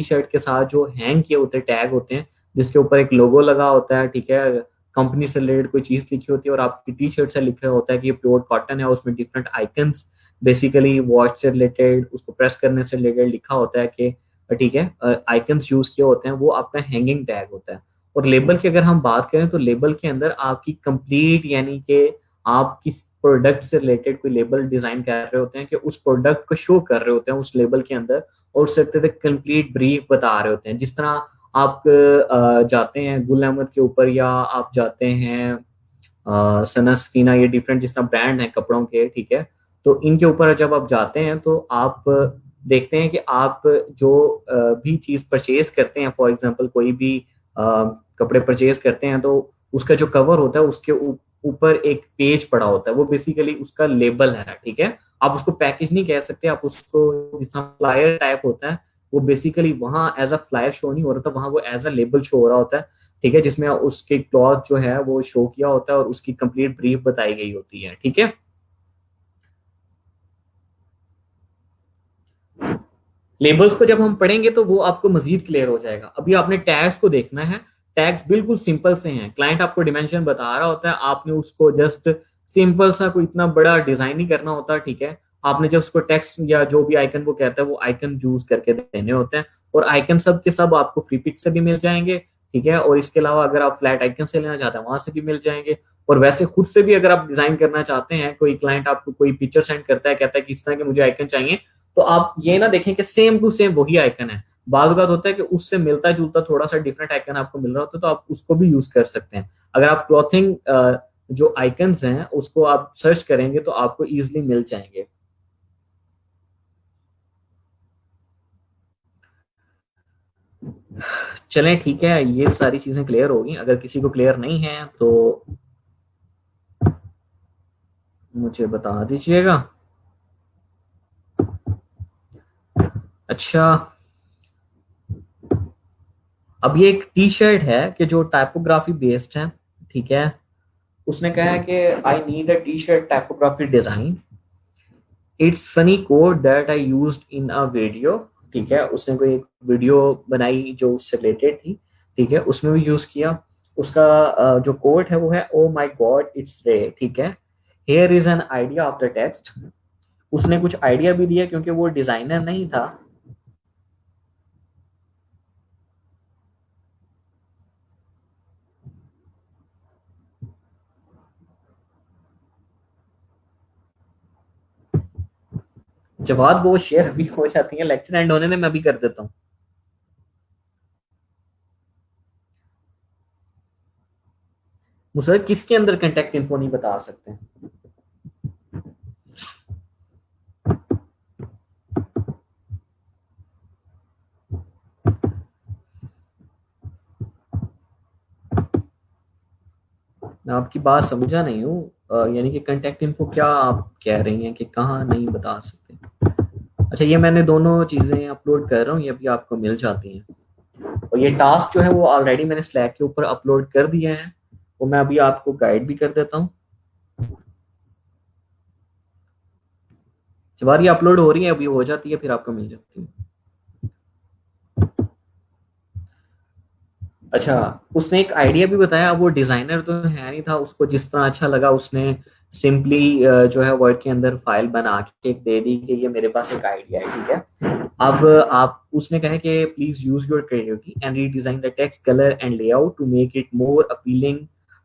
शर्ट के साथ जो हैंग किए होते हैं टैग होते हैं जिसके ऊपर एक लोगो लगा होता है, ठीक है, कंपनी से रिलेटेड कोई चीज लिखी होती है और आपकी टी शर्ट से लिखा होता है कि ये प्योर कॉटन है, उसमें डिफरेंट आइकन्स बेसिकली वॉच से रिलेटेड उसको प्रेस करने से रिलेटेड लिखा होता है कि ठीक है, आइकन्स यूज किए होते हैं, वो आपका हैंगिंग टैग होता है। और लेबल की अगर हम बात करें तो लेबल के अंदर आपकी कंप्लीट यानी कि आप किस प्रोडक्ट से रिलेटेड कोई लेबल डिजाइन कर रहे होते हैं कि उस प्रोडक्ट को शो कर रहे होते हैं उस लेबल के अंदर, और उससे कंप्लीट ब्रीफ बता रहे होते हैं। जिस तरह आप जाते हैं गुल अहमद के ऊपर या आप जाते हैं सनसफीना, ये डिफरेंट जिस तरह ब्रांड है कपड़ों के, ठीक है, तो इनके ऊपर जब आप जाते हैं तो आप देखते हैं कि आप जो भी चीज परचेज करते हैं, फॉर एग्जांपल कोई भी कपड़े परचेज करते हैं तो उसका जो कवर होता है उसके ऊपर एक पेज पड़ा होता है, वो बेसिकली उसका लेबल है, ठीक है। आप उसको पैकेज नहीं कह सकते, आप उसको जिस तरह फ्लायर टाइप होता है वो बेसिकली वहां एज अ फ्लायर शो नहीं हो रहा था, वहां वो एज अ लेबल शो हो रहा होता है, ठीक है, जिसमें उसके क्लॉथ जो है वो शो किया होता है और उसकी कंप्लीट ब्रीफ बताई गई होती है, ठीक है। लेबल्स को जब हम पढ़ेंगे तो वो आपको मजीद क्लियर हो जाएगा। अभी आपने टैग्स को देखना है। टैग्स बिल्कुल सिंपल से हैं, क्लाइंट आपको डिमेंशन बता रहा होता है, आपने उसको जस्ट सिंपल सा कोई इतना बड़ा डिजाइन नहीं करना होता, ठीक है। आपने जब उसको टेक्स्ट या जो भी आइकन वो कहता है वो आइकन यूज करके देने होते हैं, और आइकन सब के सब आपको फ्री पिक से भी मिल जाएंगे, ठीक है। और इसके अलावा अगर आप फ्लैट आइकन से लेना चाहते हैं वहां से भी मिल जाएंगे। और वैसे खुद से भी अगर आप डिजाइन करना चाहते हैं, कोई क्लाइंट आपको कोई पिक्चर सेंड करता है, कहता है कि इस तरह के मुझे आइकन चाहिए, तो आप ये ना देखें कि सेम टू सेम वही आइकन है। बात बात होता है कि उससे मिलता जुलता थोड़ा सा डिफरेंट आइकन आपको मिल रहा होता है तो आप उसको भी यूज कर सकते हैं। अगर आप क्लॉथिंग जो आइकन्स हैं उसको आप सर्च करेंगे तो आपको इजिली मिल जाएंगे। चलें ठीक है, ये सारी चीजें क्लियर होगी। अगर किसी को क्लियर नहीं है तो मुझे बता दीजिएगा। अच्छा, अब ये एक टी शर्ट है कि जो टाइपोग्राफी बेस्ड है, ठीक है। उसने कहा है कि I need a T shirt typography design, it's funny code that I used in a video, ठीक है। उसने कोई एक वीडियो बनाई जो उससे रिलेटेड थी, ठीक है, उसमें भी यूज किया। उसका जो कोड है वो है ओ माई गॉड इट्स रे, ठीक है। Here is an idea of the text. उसने कुछ आइडिया भी दिया क्योंकि वो डिजाइनर नहीं था। जवाब वो शेयर भी हो जाती है, लेक्चर एंड होने में मैं भी कर देता हूँ। मुझे किसके अंदर कांटेक्ट इन्फो नहीं बता सकते? मैं आपकी बात समझा नहीं हूँ। यानी कि कांटेक्ट इन्फो क्या आप कह रही हैं कि कहाँ नहीं बता सकते? अच्छा, ये मैंने दोनों चीजें अपलोड कर रहा हूँ, ये भी आपको मिल जाती हैं। और ये टास्क जो है वो ऑलरेडी मैंने स्लैक के ऊपर अपलोड कर दिया है, वो मैं अभी आपको गाइड भी कर देता हूँ। जब ये अपलोड हो रही है, अभी हो जाती है, फिर आपको मिल जाती है। अच्छा, उसने एक आइडिया भी बताया। अब वो डिजाइनर तो है नहीं था, उसको जिस तरह अच्छा लगा उसने सिंपली जो है वर्ड के अंदर फाइल बना के दे दी कि ये मेरे पास एक आइडिया है, ठीक है। अब आप उसने कहा कि please use your creativity and redesign the text colour and layout to make it more appealing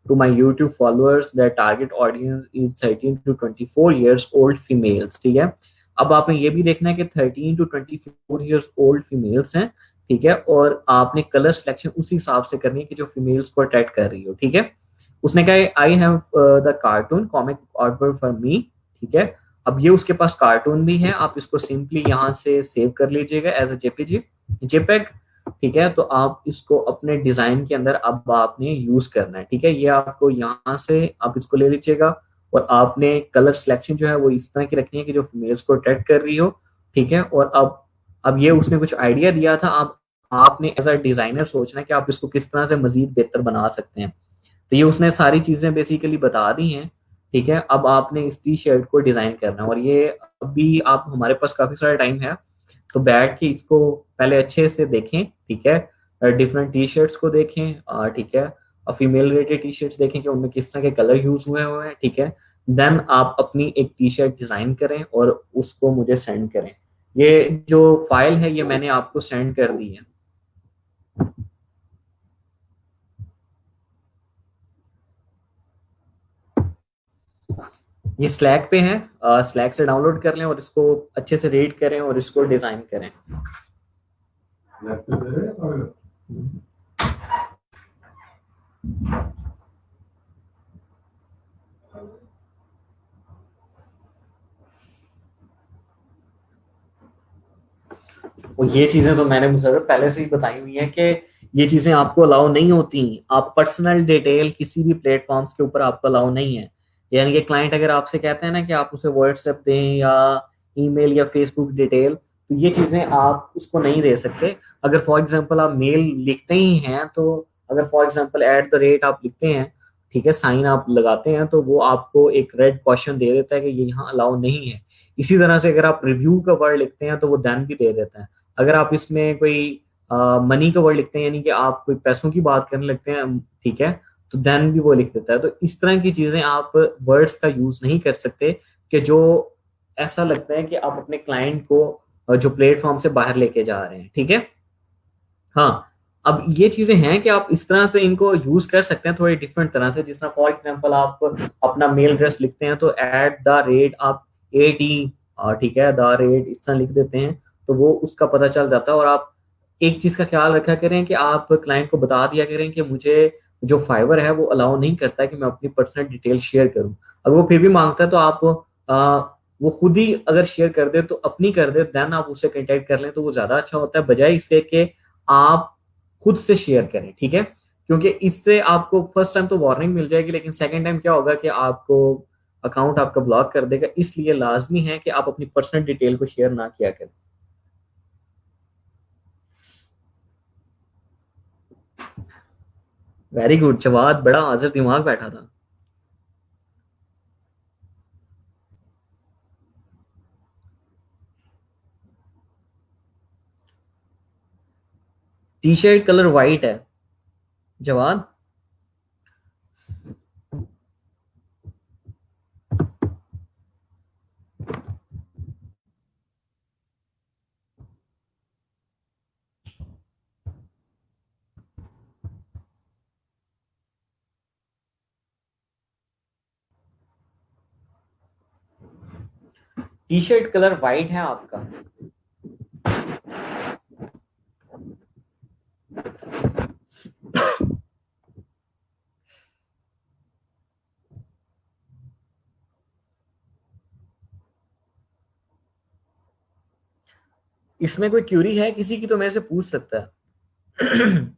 to my YouTube followers. The target audience is 13 to 24 years old females, ठीक है। अब आपने ये भी देखना है कि 13 to 24 years old फीमेल्स हैं, ठीक है। और आपने कलर सिलेक्शन उसी हिसाब से करनी है कि जो फीमेल्स को अट्रैक्ट कर रही हो, ठीक है। उसने कहा I have the cartoon comic artwork for me, ठीक है। अब ये उसके पास कार्टून भी है, आप इसको सिंपली यहाँ से सेव कर लीजिएगा एज अ जेपीजी जेपेग, ठीक है। तो आप इसको अपने डिजाइन के अंदर अब आपने यूज करना है, ठीक है। ये आपको यहाँ से आप इसको ले लीजिएगा और आपने कलर सिलेक्शन जो है वो इस तरह की रखनी है कि जो फीमेल्स को अट्रैक्ट कर रही हो, ठीक है। और अब ये उसने कुछ आइडिया दिया था, आप आपने एज अ डिजाइनर सोचना है कि आप इसको किस तरह से मजीद बेहतर बना सकते हैं। तो ये उसने सारी चीजें बेसिकली बता दी हैं, ठीक है। अब आपने इस टी शर्ट को डिजाइन करना है, और ये अभी आप हमारे पास काफी सारा टाइम है, तो बैठ के इसको पहले अच्छे से देखें, ठीक है। डिफरेंट टी शर्ट्स को देखें, ठीक है। और फीमेल रिलेटेड टी शर्ट्स देखें कि उनमें किस तरह के कलर यूज हुए हैं, ठीक है। देन आप अपनी एक टी शर्ट डिजाइन करें और उसको मुझे सेंड करें। ये जो फाइल है ये मैंने आपको सेंड कर दी है। ये स्लैक पे है, स्लैक से डाउनलोड कर लें और इसको अच्छे से रीड करें और इसको डिजाइन करें। और ये चीजें तो मैंने मुझे पहले से ही बताई हुई है कि ये चीजें आपको अलाउ नहीं होती। आप पर्सनल डिटेल किसी भी प्लेटफॉर्म्स के ऊपर आपको अलाउ नहीं है। यानी कि क्लाइंट अगर आपसे कहते हैं ना कि आप उसे व्हाट्सएप दें या ईमेल या फेसबुक डिटेल, तो ये चीजें आप उसको नहीं दे सकते। अगर फॉर एग्जांपल आप मेल लिखते ही हैं, तो अगर फॉर एग्जांपल @ आप लिखते हैं, ठीक है, साइन आप लगाते हैं, तो वो आपको एक रेड क्वेश्चन दे देता है कि ये यहाँ अलाउ नहीं है। इसी तरह से अगर आप रिव्यू का वर्ड लिखते हैं तो वो देन भी दे देता है। अगर आप इसमें कोई मनी का वर्ड लिखते हैं, यानी कि आप कोई पैसों की बात करने लगते हैं, ठीक है, तो देन भी वो लिख देता है। तो इस तरह की चीजें आप वर्ड्स का यूज नहीं कर सकते कि जो ऐसा लगता है कि आप अपने क्लाइंट को जो प्लेटफॉर्म से बाहर लेके जा रहे हैं, ठीक है। हाँ, अब ये चीजें हैं कि आप इस तरह से इनको यूज कर सकते हैं थोड़ी डिफरेंट तरह से। जिस तरह फॉर एग्जांपल आप अपना मेल एड्रेस लिखते हैं, तो आप AD, ठीक है, द रेट इस तरह लिख देते हैं, तो वो उसका पता चल जाता है। और आप एक चीज का ख्याल रखा करें कि आप क्लाइंट को बता दिया करें कि मुझे जो फाइवर है वो अलाउ नहीं करता है कि मैं अपनी पर्सनल डिटेल शेयर करूं। अगर वो फिर भी मांगता है तो आप वो खुद ही अगर शेयर कर दे तो अपनी कर दे, देन आप उससे कांटेक्ट कर लें, तो वो ज्यादा अच्छा होता है, बजाय इसके कि आप खुद से शेयर करें, ठीक है। क्योंकि इससे आपको फर्स्ट टाइम तो वार्निंग मिल जाएगी, लेकिन सेकंड टाइम क्या होगा कि आपको अकाउंट आपका ब्लॉक कर देगा। इसलिए लाजमी है कि आप अपनी पर्सनल डिटेल को शेयर ना किया करें। वेरी गुड जवाद, बड़ा हाजिर दिमाग बैठा था। टी शर्ट कलर वाइट है जवाद। टी शर्ट कलर वाइट है आपका। इसमें कोई क्यूरी है किसी की तो मेरे से पूछ सकता है।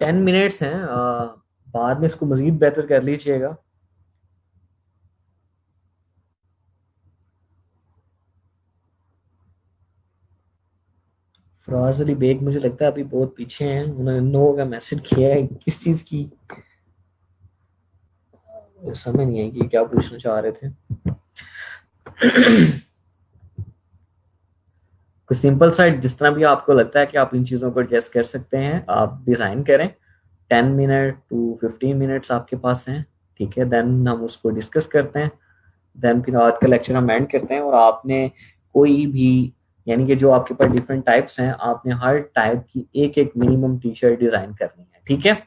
10 मिनट्स हैं, बाद में इसको मजीद बेहतर कर लीजिएगा। फराज अली बेग मुझे लगता है अभी बहुत पीछे हैं, उन्होंने नो का मैसेज किया है किस चीज की, मुझे समझ नहीं आई कि क्या पूछना चाह रहे थे। कुछ सिंपल सा जिस तरह भी आपको लगता है कि आप इन चीज़ों को एडजस्ट कर सकते हैं आप डिज़ाइन करें। 10 मिनट to 15 मिनट्स आपके पास हैं, ठीक है, देन हम उसको डिस्कस करते हैं। देन फिर आज का लेक्चर हम एंड करते हैं, और आपने कोई भी, यानी कि जो आपके पास डिफरेंट टाइप्स हैं, आपने हर टाइप की एक एक मिनिमम टी शर्ट डिज़ाइन करनी है, ठीक है।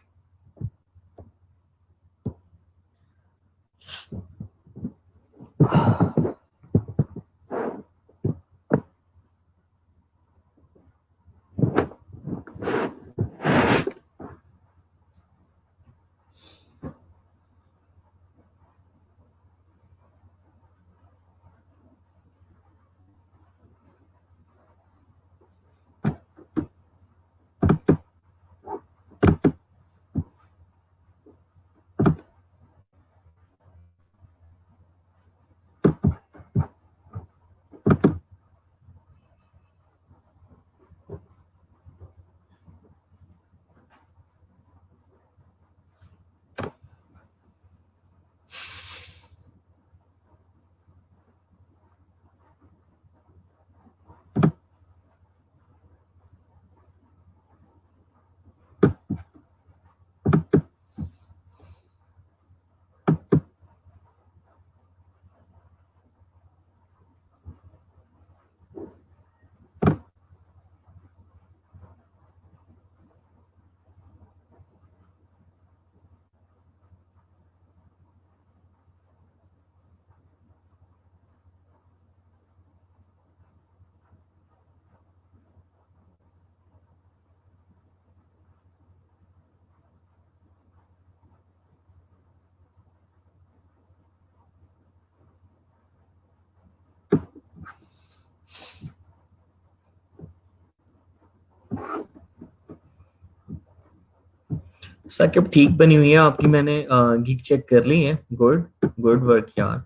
साकिब ठीक बनी हुई है आपकी, मैंने गिग चेक कर ली है। गुड, गुड वर्क यार।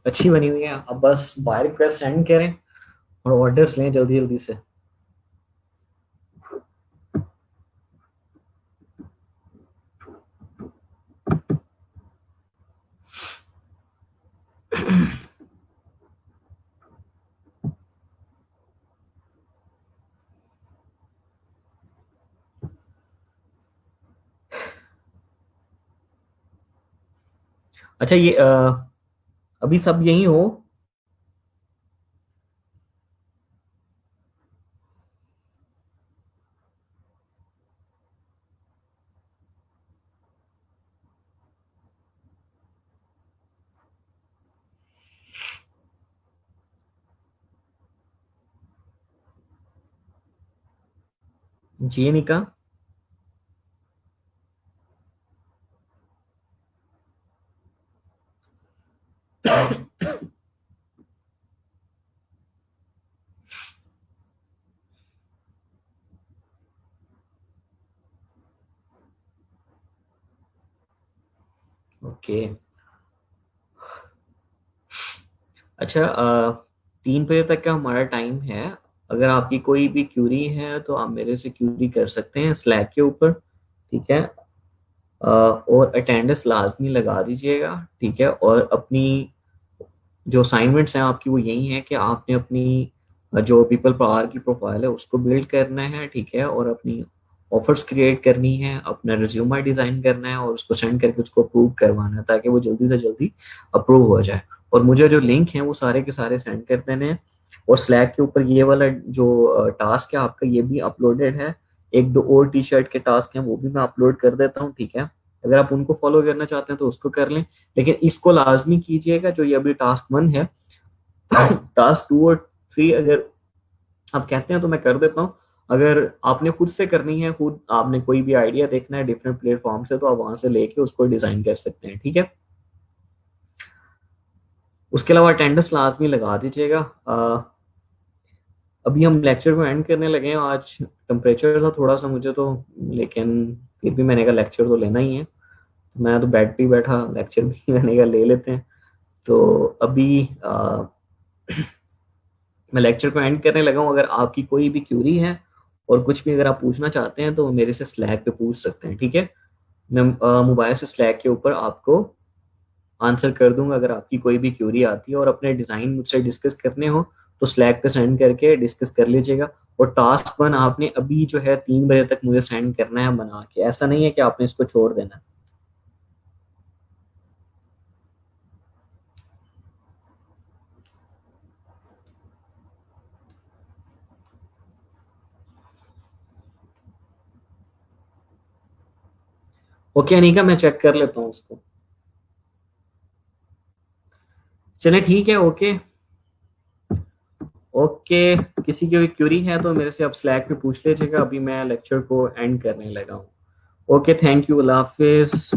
अच्छी बनी हुई है, अब बस बाय रिक्वेस्ट सेंड करें और ऑर्डर्स लें जल्दी जल्दी से। अच्छा, ये अभी सब यही हो? जी निका। ओके। अच्छा, 3 बजे तक का हमारा टाइम है। अगर आपकी कोई भी क्यूरी है तो आप मेरे से क्यूरी कर सकते हैं स्लैक के ऊपर, ठीक है। और अटेंडेंस लाजमी लगा दीजिएगा, ठीक है। और अपनी जो असाइनमेंट्स हैं आपकी वो यही है कि आपने अपनी जो पीपल पावर की प्रोफाइल है उसको बिल्ड करना है, ठीक है। और अपनी ऑफर्स क्रिएट करनी है, अपना रिज्यूमा डिज़ाइन करना है और उसको सेंड करके उसको अप्रूव करवाना है ताकि वो जल्दी से जल्दी अप्रूव हो जाए। और मुझे जो लिंक हैं वो सारे के सारे सेंड कर देने हैं। और स्लैक के ऊपर ये वाला जो टास्क है आपका ये भी अपलोडेड है। एक दो और टी शर्ट के टास्क हैं वो भी मैं अपलोड कर देता हूँ, ठीक है। अगर आप उनको फॉलो करना चाहते हैं तो उसको कर लें, लेकिन इसको लाजमी कीजिएगा जो ये अभी टास्क 1 है। टास्क 2 और 3 अगर आप कहते हैं तो मैं कर देता हूँ। अगर आपने खुद से करनी है, खुद आपने कोई भी आइडिया देखना है डिफरेंट प्लेटफॉर्म से, तो आप वहां से लेके उसको डिजाइन कर सकते हैं, ठीक है। उसके अलावा अटेंडेंस लाजमी लगा दीजिएगा। अभी हम लेक्चर को एंड करने लगे हैं। आज टेम्परेचर था थोड़ा सा मुझे तो, लेकिन फिर भी मैंने कहा लेक्चर तो लेना ही है। मैं तो बेड पे ही बैठा, लेक्चर भी मैंने कहा ले लेते हैं। तो अभी मैं लेक्चर को एंड करने लगा हूँ। अगर आपकी कोई भी क्यूरी है और कुछ भी अगर आप पूछना चाहते हैं तो मेरे से स्लैक पे पूछ सकते हैं, ठीक है। मैं मोबाइल से स्लैक के ऊपर आपको आंसर कर दूंगा अगर आपकी कोई भी क्यूरी आती है। और अपने डिज़ाइन मुझसे डिस्कस करने हो तो स्लैक पे सेंड करके डिस्कस कर लीजिएगा। और टास्क 1 आपने अभी जो है 3 बजे तक मुझे सेंड करना है बना के, ऐसा नहीं है कि आपने इसको छोड़ देना है। ओके अनिका, मैं चेक कर लेता हूँ उसको। चले ठीक है, ओके। ओके, किसी की भी क्यूरी है तो मेरे से आप स्लैक पे पूछ लीजिएगा। अभी मैं लेक्चर को एंड करने लगा हूँ। Okay, thank you, Allah Hafiz.